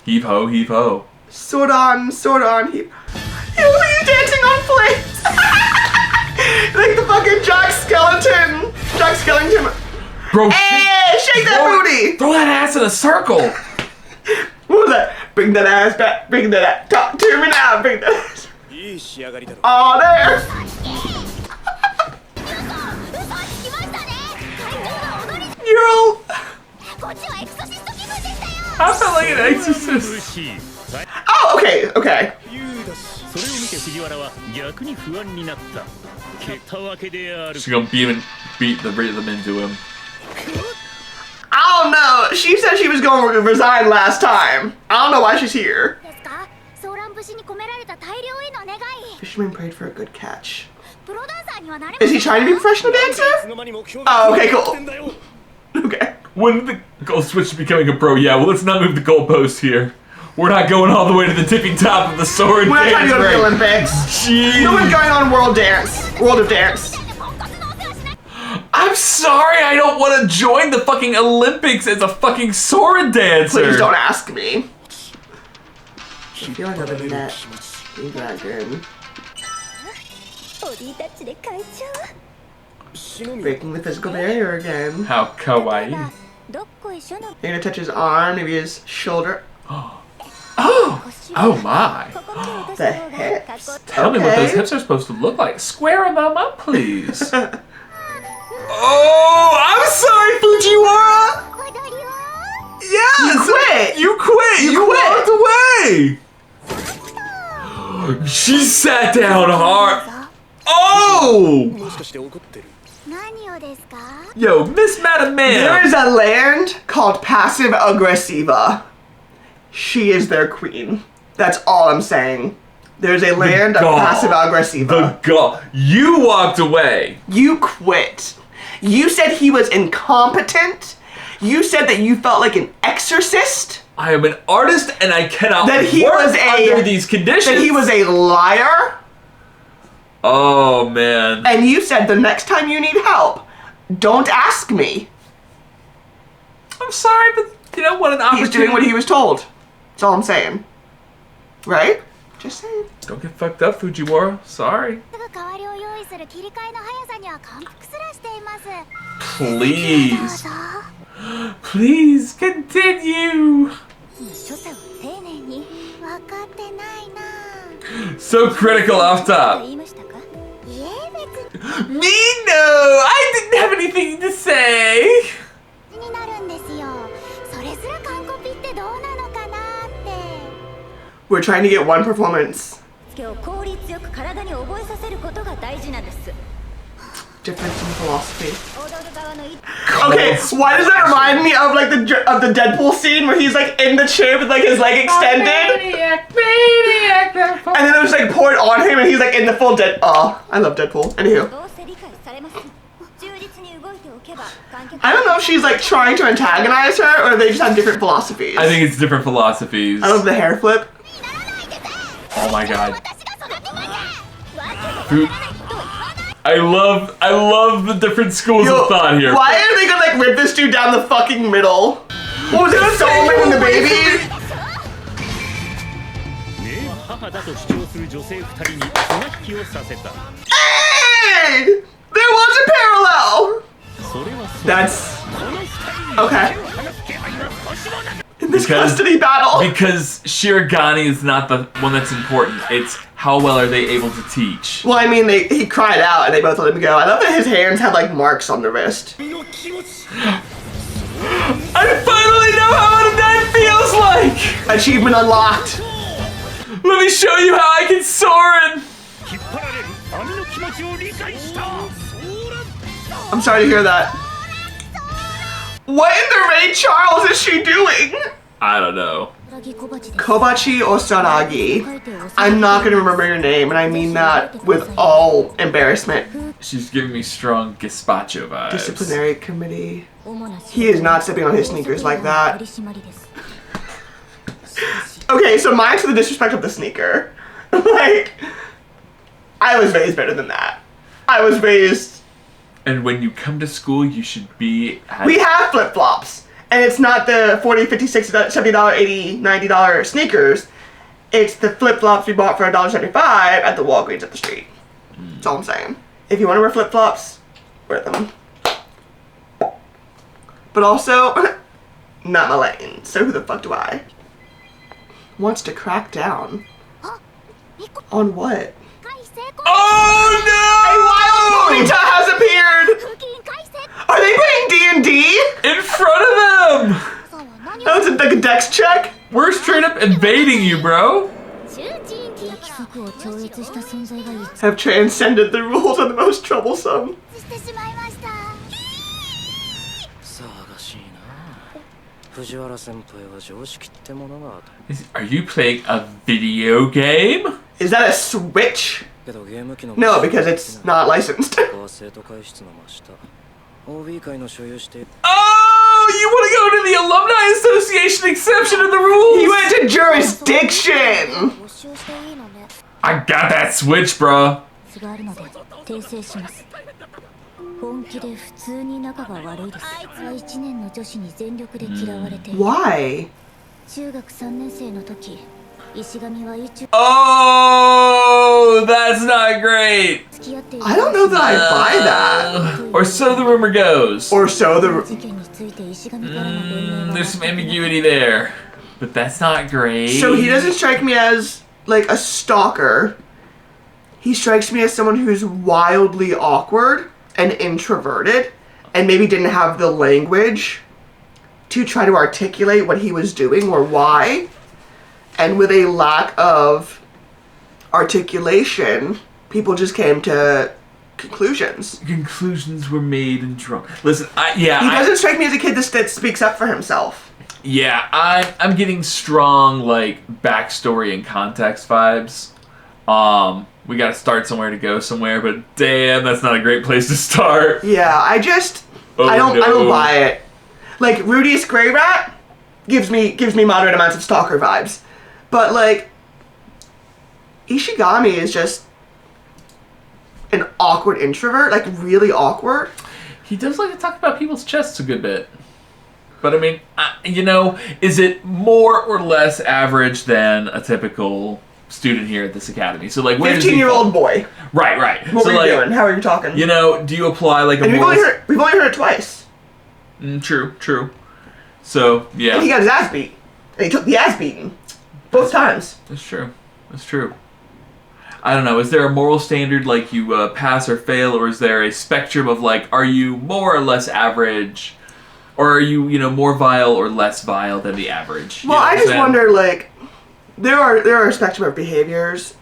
Heave ho, heave ho. Sword on, heave. He's dancing on plates. Like the fucking Jack Skellington. Bro, Hey, shake that booty. throw that ass in a circle. What was that? Bring that ass back. Bring that ass. Talk to me now. Bring that ass. Oh, there. You're I felt like an exorcist. Oh, okay. それを見て藤原は逆に不安になった結果わけである She's gonna beat the rhythm into him. I don't know. She said she was going to resign last time. I don't know why she's here. Fisherman prayed for a good catch. Is he trying to be a professional dancer? Oh, okay, cool. Okay. When the goal switch to becoming a pro, yeah, well, let's not move the goalpost here. We're not going all the way to the tipping top of the sword. We're not trying to go to the Olympics. Jeez. No one's going on World of Dance. I'm sorry, I don't want to join the fucking Olympics as a fucking sword dancer. Please don't ask me. I feel like other than that, ain't that good. Breaking the physical barrier again. How kawaii. You're gonna touch his arm, maybe his shoulder. Oh my. The hips. Tell me what those hips are supposed to look like. Square them up, please. Oh, I'm sorry, Fujiwara. Yes. You quit. You walked away. She sat down hard. Oh. Yo, Miss Madam Man. There is a land called Passive Aggressiva. She is their queen. That's all I'm saying. There's a land of Passive Aggressiva. The god. You walked away. You quit. You said he was incompetent. You said that you felt like an exorcist. I am an artist and I cannot That he work was under these conditions. That he was a liar. Oh, man. And you said the next time you need help, don't ask me. I'm sorry, but you know what an opportunity. He's doing what he was told. That's all I'm saying. Right? Just saying. Don't get fucked up, Fujiwara. Sorry. Please. Please continue. So critical off top. Me? No! I didn't have anything to say. We're trying to get one performance. Difference in philosophy. Okay, why does that remind me of like the Deadpool scene where he's like in the chair with like his leg extended? Maniac. And then it was like poured on him and he's like in the full dead. Oh, I love Deadpool. Anywho. I don't know if she's like trying to antagonize her or they just have different philosophies. I think it's different philosophies. I love the hair flip. Oh my god. I love the different schools of thought here. Why are they gonna like rip this dude down the fucking middle? What was it, a Solomon and the baby? Hey! There was a parallel! That's... okay. In this custody battle. Because Shirogane is not the one that's important. It's how well are they able to teach. Well, I mean, he cried out and they both let him go. I love that his hands had like marks on the wrist. I finally know how that feels like! Achievement unlocked. Let me show you how I can soar in. I'm sorry to hear that. What in the Ray Charles is she doing? I don't know. Kobachi Osaragi. I'm not gonna remember your name, and I mean that with all embarrassment. She's giving me strong gazpacho vibes. Disciplinary committee. He is not stepping on his sneakers like that. Okay, so mine's for the disrespect of the sneaker. Like, I was raised better than that. I was raised... And when you come to school, you should be... We have flip-flops. And it's not the $40, $50, $60, $70, $80, $90 sneakers. It's the flip-flops we bought for $1.75 at the Walgreens up the street. That's all I'm saying. If you want to wear flip-flops, wear them. But also, not my lane. So who the fuck do I? Wants to crack down. On what? Oh no! A wild Ponyta has appeared! Are they playing D&D? In front of them! That was like a dex check? We're straight up invading you, bro. Have transcended the rules of the most troublesome. Are you playing a video game? Is that a Switch? No, because it's not licensed. Oh, you want to go to the Alumni Association exception of the rules? He went to jurisdiction! 募集していいのね I got that Switch, bro. があるので訂正します本気で普通に仲が悪いですあいつは1年の女子に全力で嫌われて Why? 中学3年生の時石神は宇宙 Oh, that's not great. 付き合っている I don't know that I buy that. Or so the rumor goes. Or so the... 事件について石神からの弁明 There's some ambiguity there. But that's not great. So he doesn't strike me as, like, a stalker. He strikes me as someone who's wildly awkward and introverted and maybe didn't have the language to try to articulate what he was doing or why. And with a lack of articulation, people just came to conclusions. Conclusions were made and drawn. Listen, He doesn't strike me as a kid that speaks up for himself. Yeah, I'm getting strong, like, backstory and context vibes. We gotta start somewhere to go somewhere, but damn, that's not a great place to start. Yeah, I don't buy it. Like, Rudy's Grey Rat gives me moderate amounts of stalker vibes. But, like, Ishigami is just an awkward introvert, like, really awkward. He does like to talk about people's chests a good bit. But, I mean, is it more or less average than a typical student here at this academy? So, like, where 15-year-old boy. Right. What so, were you like, doing? How are you talking? Do you apply, like, a and moral... we've only heard it twice. True. So, yeah. And he got his ass beat. And he took the ass beating. Both times. That's true. I don't know. Is there a moral standard, like, you pass or fail, or is there a spectrum of, like, are you more or less average, or are you, more vile or less vile than the average? Well, I just wonder, like, there are a spectrum of behaviors,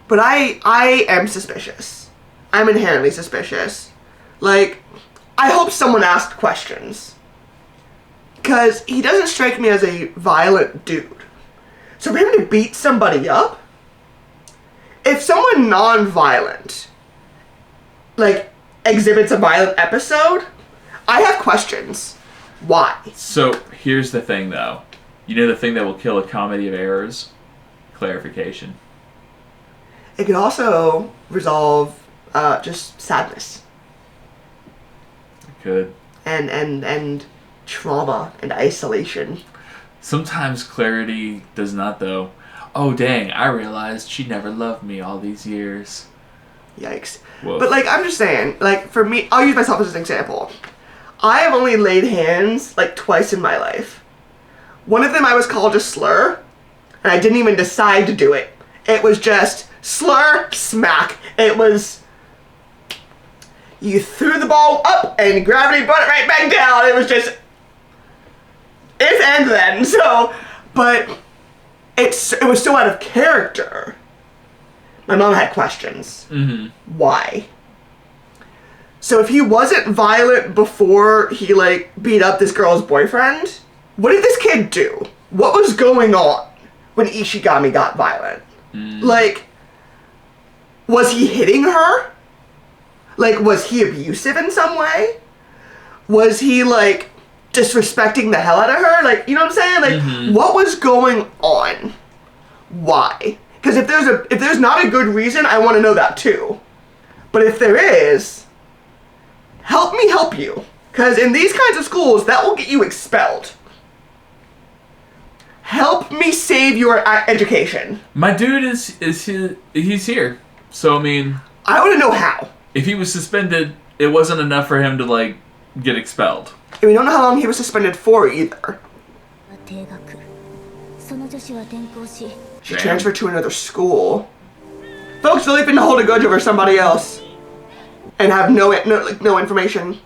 but I am suspicious. I'm inherently suspicious. Like, I hope someone asked questions. Because he doesn't strike me as a violent dude. So for him to beat somebody up, if someone non-violent, like, exhibits a violent episode, I have questions. Why? So, here's the thing, though. The thing that will kill a comedy of errors? Clarification. It could also resolve just sadness. It could. And trauma and isolation. Sometimes clarity does not, though. Oh, dang, I realized she never loved me all these years. Yikes. Whoa. But, like, I'm just saying, like, for me, I'll use myself as an example. I have only laid hands, like, twice in my life. One of them I was called a slur, and I didn't even decide to do it. It was just slur, smack. It was... You threw the ball up, and gravity brought it right back down. It was just... If and then, so... But... It was so out of character. My mom had questions. Mm-hmm. Why? So if he wasn't violent before he, like, beat up this girl's boyfriend, what did this kid do? What was going on when Ishigami got violent? Like, was he hitting her? Like, was he abusive in some way? Was he, like, disrespecting the hell out of her? Like, you know what I'm saying? Like, what was going on? Why? Because if there's not a good reason, I want to know that too. But if there is, help me help you. Because in these kinds of schools, that will get you expelled. Help me save your education. My dude he's here. So, I mean... I want to know how. If he was suspended, it wasn't enough for him to, like, get expelled. And we don't know how long he was suspended for either. She transferred to another school. Folks really finna hold a grudge over somebody else. And have no information.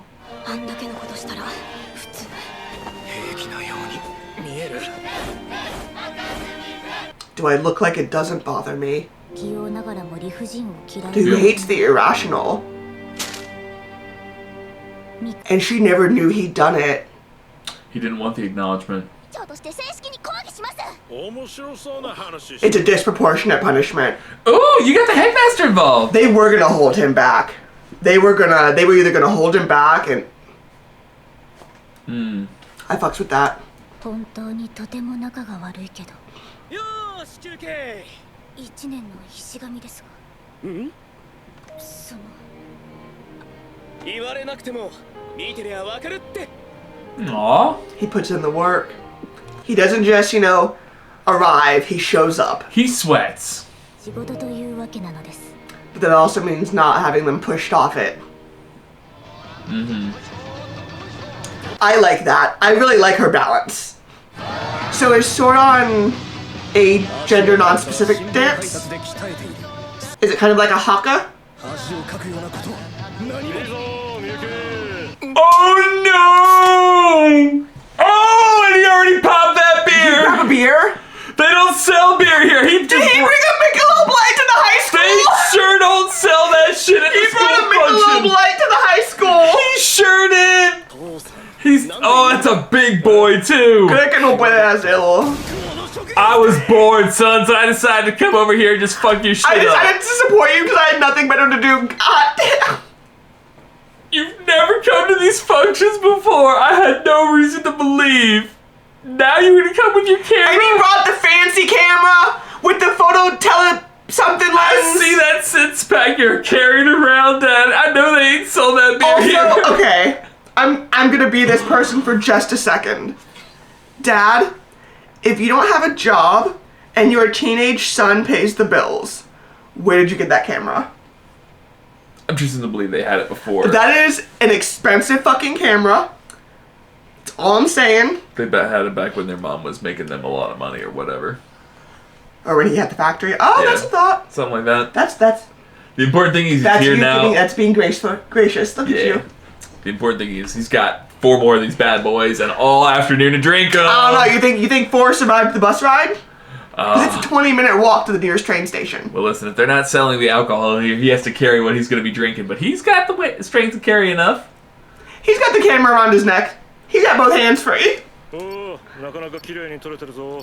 Do I look like it doesn't bother me? Who hates the irrational? And she never knew he'd done it. He didn't want the acknowledgement. 長として正式に抗議します。面白そうな話 It's a disproportionate punishment. Ooh, you got the headmaster involved. They were gonna hold him back. They were either gonna hold him back and I fucks with that. 本当にとても仲が悪いけど。よーし休憩1年の石神ですが。んその。言われなくても見てりゃわかるって Aw. He puts in the work. He doesn't just, arrive, he shows up. He sweats. 仕事というわけなのです。 But that also means not having them pushed off it. I like that. I really like her balance. So is Shirogane a gender non-specific dance? Is it kind of like a haka? Oh no! Oh, and he already popped that beer. Grab a beer? They don't sell beer here. He Did he bring a Michelob Light to the high school? They sure don't sell that shit at He the brought a school Michelob function. Light to the high school. He sure did. That's a big boy too. Creo que no puede hacerlo. I was bored, son, so I decided to come over here and just fuck your shit I up. decided to support you because I had nothing better to do. God damn. You've never come to these functions before. I had no reason to believe. Now you're gonna come with your camera? And he brought the fancy camera with the photo something lens. I see that six pack you're carrying around, Dad. I know they ain't sold that beer here. Also, okay, I'm gonna be this person for just a second. Dad, if you don't have a job and your teenage son pays the bills, where did you get that camera? I'm choosing to believe they had it before. That is an expensive fucking camera. That's all I'm saying. They had it back when their mom was making them a lot of money or whatever. Or when he had the factory. Oh, Yeah. that's a thought. Something like that. That's The important thing is he's that's here you now. being, that's being gracious. Look at Yeah. you. The important thing is he's got 4 more of these bad boys and all afternoon to drink them. I don't know. You think 4 survived the bus ride? 'Cause it's a 20-minute walk to the nearest train station. Well, listen, if they're not selling the alcohol here, he has to carry what he's going to be drinking. But he's got the strength to carry enough. He's got the camera around his neck. He's got both hands free. おおなかなか綺麗に撮れてるぞ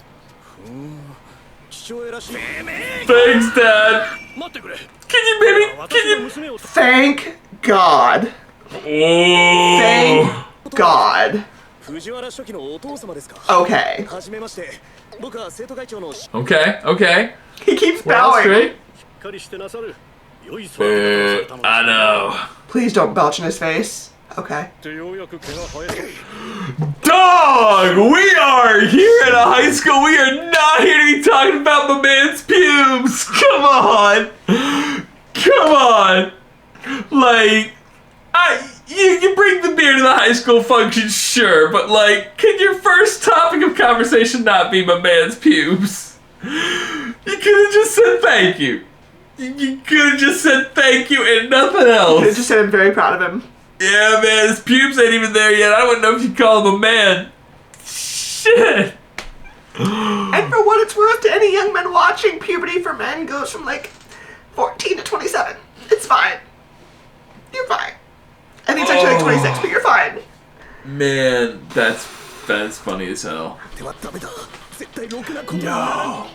Thanks, Dad. 待ってくれ Can you, baby? 私 Can の you? 娘を Thank God. Oh. Thank God. 藤原初期のお父様ですか Okay. はじめまして僕は生徒会長の Okay, okay. He keeps We're all bowing. straight. しっかりしてなさる良い育て方をされたのだ I know. Please don't belch in his face. Okay. ってようやく毛が生えそう Dog, we are here at a high school. We are not here to be talking about my man's pubes. Come on. Come on. Like, you bring the beer to the high school function, sure, but like, can your first topic of conversation not be my man's pubes? You could have just said thank you. You could have just said thank you and nothing else. I just said I'm very proud of him. Yeah, man, his pubes ain't even there yet. I wouldn't know if you call him a man. Shit. And for what it's worth to any young men watching, puberty for men goes from like 14 to 27. It's fine. You're fine. I think it's actually like 26, but you're fine. Man, that's funny as hell. ではダメだ絶対ろくなことは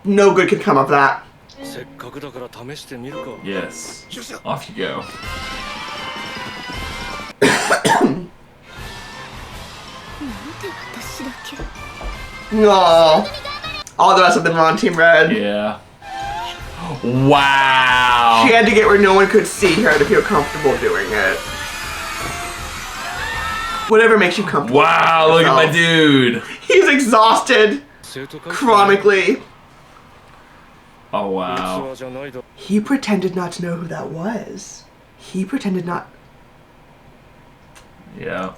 No. No good can come of that. せっかくだから試してみるか Yes. Off you go. なんで私だけ。 No. All the rest of them are on Team Red. Yeah. Wow. She had to get where no one could see her to feel comfortable doing it. Whatever makes you comfortable. Wow, look at my dude. He's exhausted 生徒会長 chronically. Oh, 器 wow. じゃないだ He pretended not to know who that was. He pretended not. Yeah.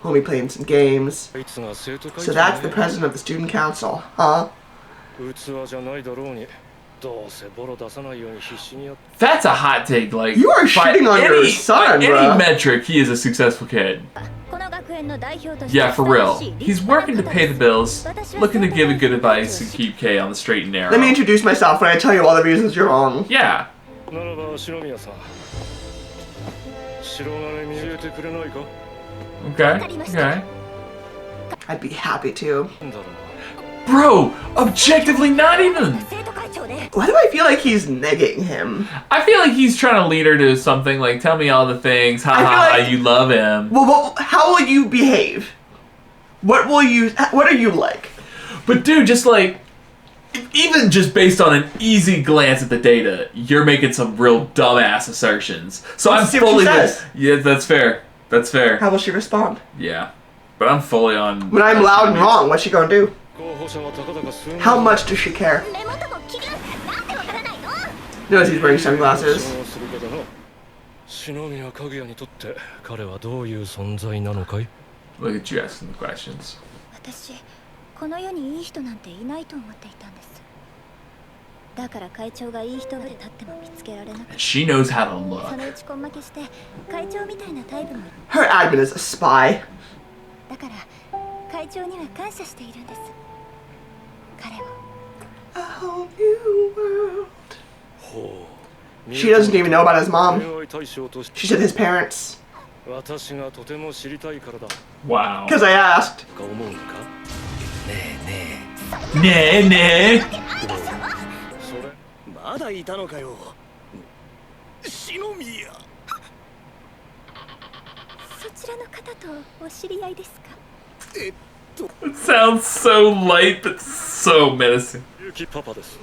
Homie playing some games. あいつが生徒会 So 長 that's the ね president of the student council, huh? 器じゃないだろうにどうせボロ出さないように必死にやっ That's a hot take. Like, You are by shitting on your son, by bruh. any metric, he is a successful kid. この学園の代表として Yeah, for real. ふさわしい He's working to pay the bills, looking to give a good advice and keep K on the straight and narrow. Let me introduce myself when I tell you all the reasons you're wrong. Yeah. ならば篠宮さん白金見えてくれないか Okay. Okay. I'd be happy to. Bro, objectively not even. Why do I feel like he's negging him? I feel like he's trying to lead her to something like, tell me all the things, ha I feel ha ha, like- you love him. Well, how will you behave? What are you like? But dude, just like, even just based on an easy glance at the data, you're making some real dumbass assertions. So Let's I'm see what she fully says. Yeah, that's fair. That's fair. How will she respond? Yeah. But I'm fully on... When I'm loud and wrong, what's she gonna do? 候補者はたかだか数 How much does she care? 目元も綺麗なんてわからないの Notice he's wearing sunglasses. するかだな篠宮かぐやにとって彼はどういう存在なのかい Look at you asking the questions. 私この世にいい人なんていないと思っていたんですだから会長がいい人で立っても見つけられなく And て she knows how to そ look. のうち根負けして会長みたいなタイプも Her admin is a spy. だから会長には感謝しているんです彼を A whole new world. ほう She doesn't even know about his mom. 恋愛対象として She said his parents. 私がとても知りたいからだ Wow. Because I asked. か思うか Nah, nah. それまだいたのかよ篠宮そちらの方とお知り合いですか It sounds so light, but so menacing. ゆきパパです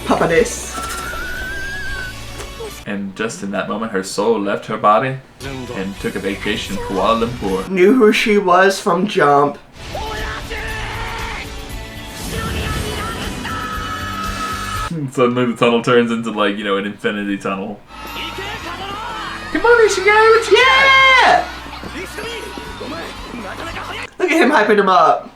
Papa this. And just in that moment, her soul left her body and took a vacation in Kuala Lumpur. Knew who she was from jump. Suddenly the tunnel turns into, like, you know, an infinity tunnel. Come on, Ishigami, what you got? Yeah! Look at him hyping him up.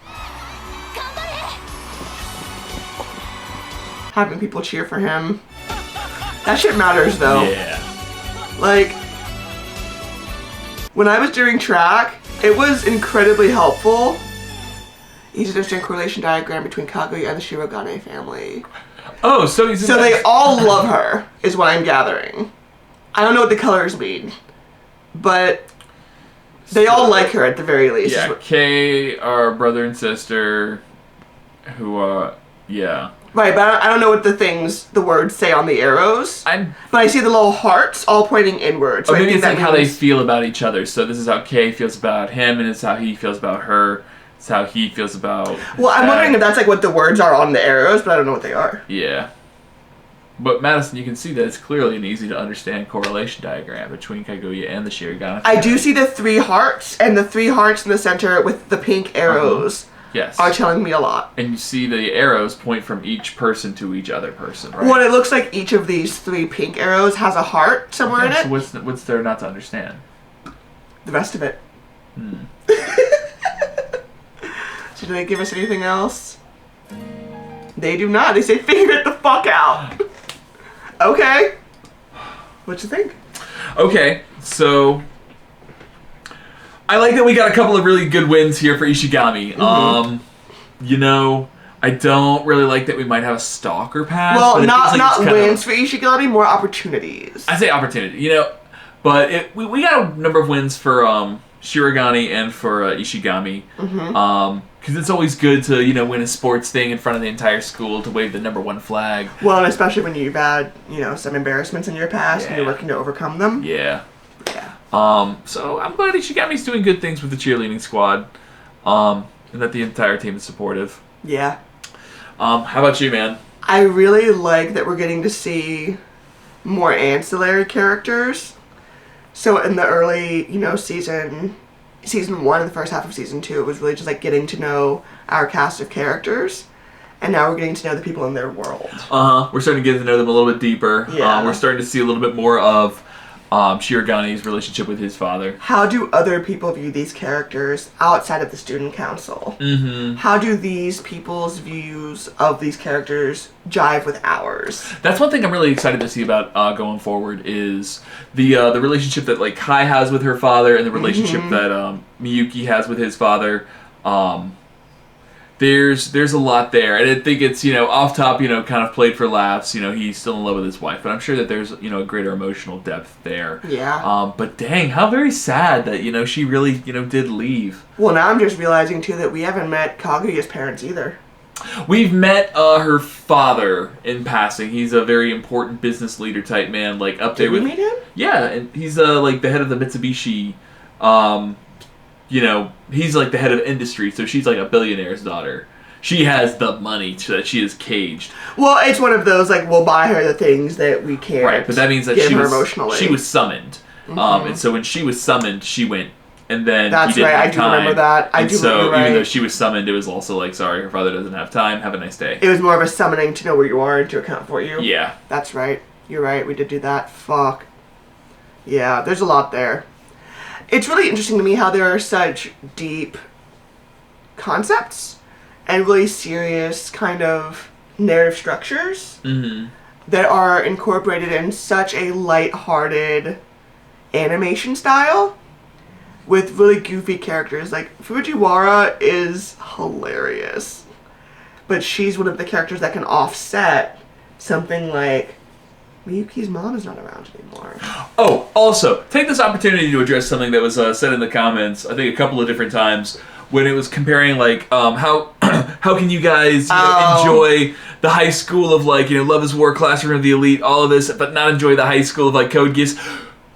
Having people cheer for him. That shit matters though. Yeah. Like, when I was doing track, it was incredibly helpful. Easy to understand correlation diagram between Kaguya and the Shirogane family. Oh, so he's... So they all love her, is what I'm gathering. I don't know what the colors mean, but they all like her at the very least. Yeah, Kay, our brother and sister, who, yeah. Right, but I don't know what the words say on the arrows. But I see the little hearts all pointing inwards. So Or I maybe think it's like that how they means- feel about each other. So this is how Kay feels about him, and it's how he feels about her. It's how he feels about... Well, I'm that. wondering if that's like what the words are on the arrows, but I don't know what they are. Yeah. But Madison, you can see that it's clearly an easy to understand correlation diagram between Kaguya and the Shirogane. I do see the 3 hearts, and the 3 hearts in the center with the pink arrows Yes. are telling me a lot. And you see the arrows point from each person to each other person, right? Well, it looks like each of these 3 pink arrows has a heart somewhere Okay, in so it. what's there not to understand? The rest of it. So do they give us anything else? They do not. They say figure it the fuck out. Okay. What you think? Okay, so I like that we got a couple of really good wins here for Ishigami. You know, I don't really like that we might have a stalker pass. Well, but it not feels like it's kinda- wins for Ishigami, more opportunities. I say opportunity, you know, but we got a number of wins for Shirogane and for Ishigami. Because it's always good to, you know, win a sports thing in front of the entire school to wave the #1 flag. Well, and especially when you've had, you know, some embarrassments in your past and you're Yeah. working to overcome them. Yeah. Yeah. So I'm glad Ishigami's doing good things with the cheerleading squad. And that the entire team is supportive. Yeah. How about you, man? I really like that we're getting to see more ancillary characters. So in the early, you know, season 1 and the first half of season 2, it was really just like getting to know our cast of characters. And now we're getting to know the people in their world. We're starting to get to know them a little bit deeper. Yeah. We're starting to see a little bit more of Shirogane's relationship with his father. How do other people view these characters outside of the student council? How do these people's views of these characters jive with ours? That's one thing I'm really excited to see about going forward is the relationship that like Kai has with her father and the relationship that Miyuki has with his father. there's a lot there, and I think it's, off top, kind of played for laughs. He's still in love with his wife, but I'm sure that there's, a greater emotional depth there. Yeah. But dang, how very sad that, she really, did leave. Well, now I'm just realizing, too, that we haven't met Kaguya's parents either. We've met her father in passing. He's a very important business leader type man, like up there with. Did we meet him? Yeah, and he's like the head of the Mitsubishi. He's like the head of industry, so she's like a billionaire's daughter. She has the money so that she is caged. Well, it's one of those like we'll buy her the things that we can't. Right, but that means that give she her was emotionally. She was summoned, and so when she was summoned, she went. And then that's he didn't right. have I do time. remember that. I do so remember. Even though she was summoned, it was also like, sorry, her father doesn't have time. Have a nice day. It was more of a summoning to know where you are and to account for you. Yeah, that's right. You're right. We did do that. Fuck. Yeah, there's a lot there. It's really interesting to me how there are such deep concepts and really serious kind of narrative structures that are incorporated in such a light-hearted animation style. With really goofy characters. Like, Fujiwara is hilarious. But she's one of the characters that can offset something like Miyuki's mom is not around anymore. Oh, also, take this opportunity to address something that was said in the comments, I think a couple of different times, when it was comparing, like, how can you guys enjoy the high school of, like, Love is War, Classroom of the Elite, all of this, but not enjoy the high school of, like, Code Geass.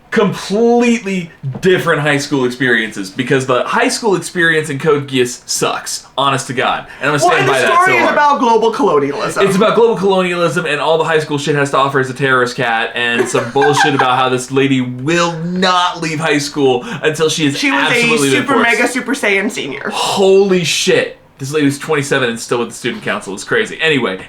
Completely different high school experiences, because the high school experience in Code Geass sucks, honest to God, and I'm gonna stand by that. The story is about global colonialism. It's about global colonialism, and all the high school shit has to offer is a terrorist cat and some bullshit about how this lady will not leave high school until she is absolutely a super mega super Saiyan senior. Holy shit. This lady was 27 and still with the student council. It's crazy. Anyway,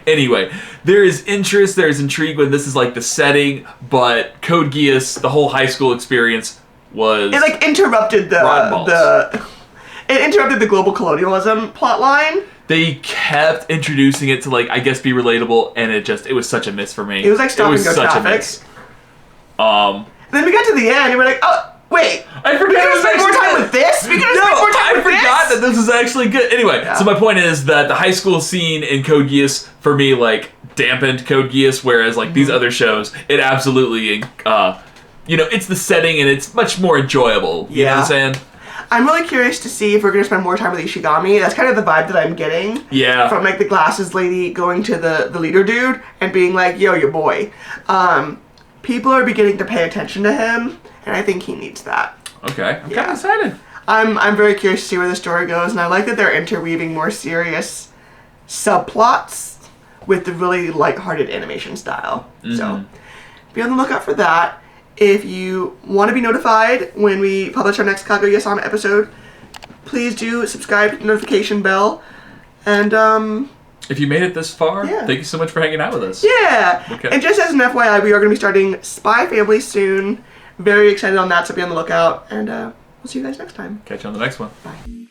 there is interest, there is intrigue when this is like the setting, but Code Geass, the whole high school experience was it like interrupted it interrupted the global colonialism plot line. They kept introducing it to, like, I guess be relatable, and it was such a miss for me. It was like stop and go traffic. Then we got to the end and we're like, oh wait, I forgot. We could have spent more time with this. I forgot that this was actually good. Anyway, So my point is that the high school scene in Code Geass for me like dampened Code Geass, whereas like these other shows, it absolutely, it's the setting and it's much more enjoyable. You know what I'm saying? I'm really curious to see if we're gonna spend more time with Ishigami. That's kind of the vibe that I'm getting. Yeah. From like the glasses lady going to the leader dude and being like, yo, your boy. People are beginning to pay attention to him. And I think he needs that. Okay, I'm kind of excited. I'm very curious to see where the story goes, and I like that they're interweaving more serious subplots with the really lighthearted animation style. So be on the lookout for that. If you want to be notified when we publish our next Kaguya-sama episode, please do subscribe to the notification bell. And if you made it this far, thank you so much for hanging out with us. Yeah. Okay. And just as an FYI, we are going to be starting Spy Family soon. Very excited on that, so be on the lookout. And we'll see you guys next time. Catch you on the next one. Bye.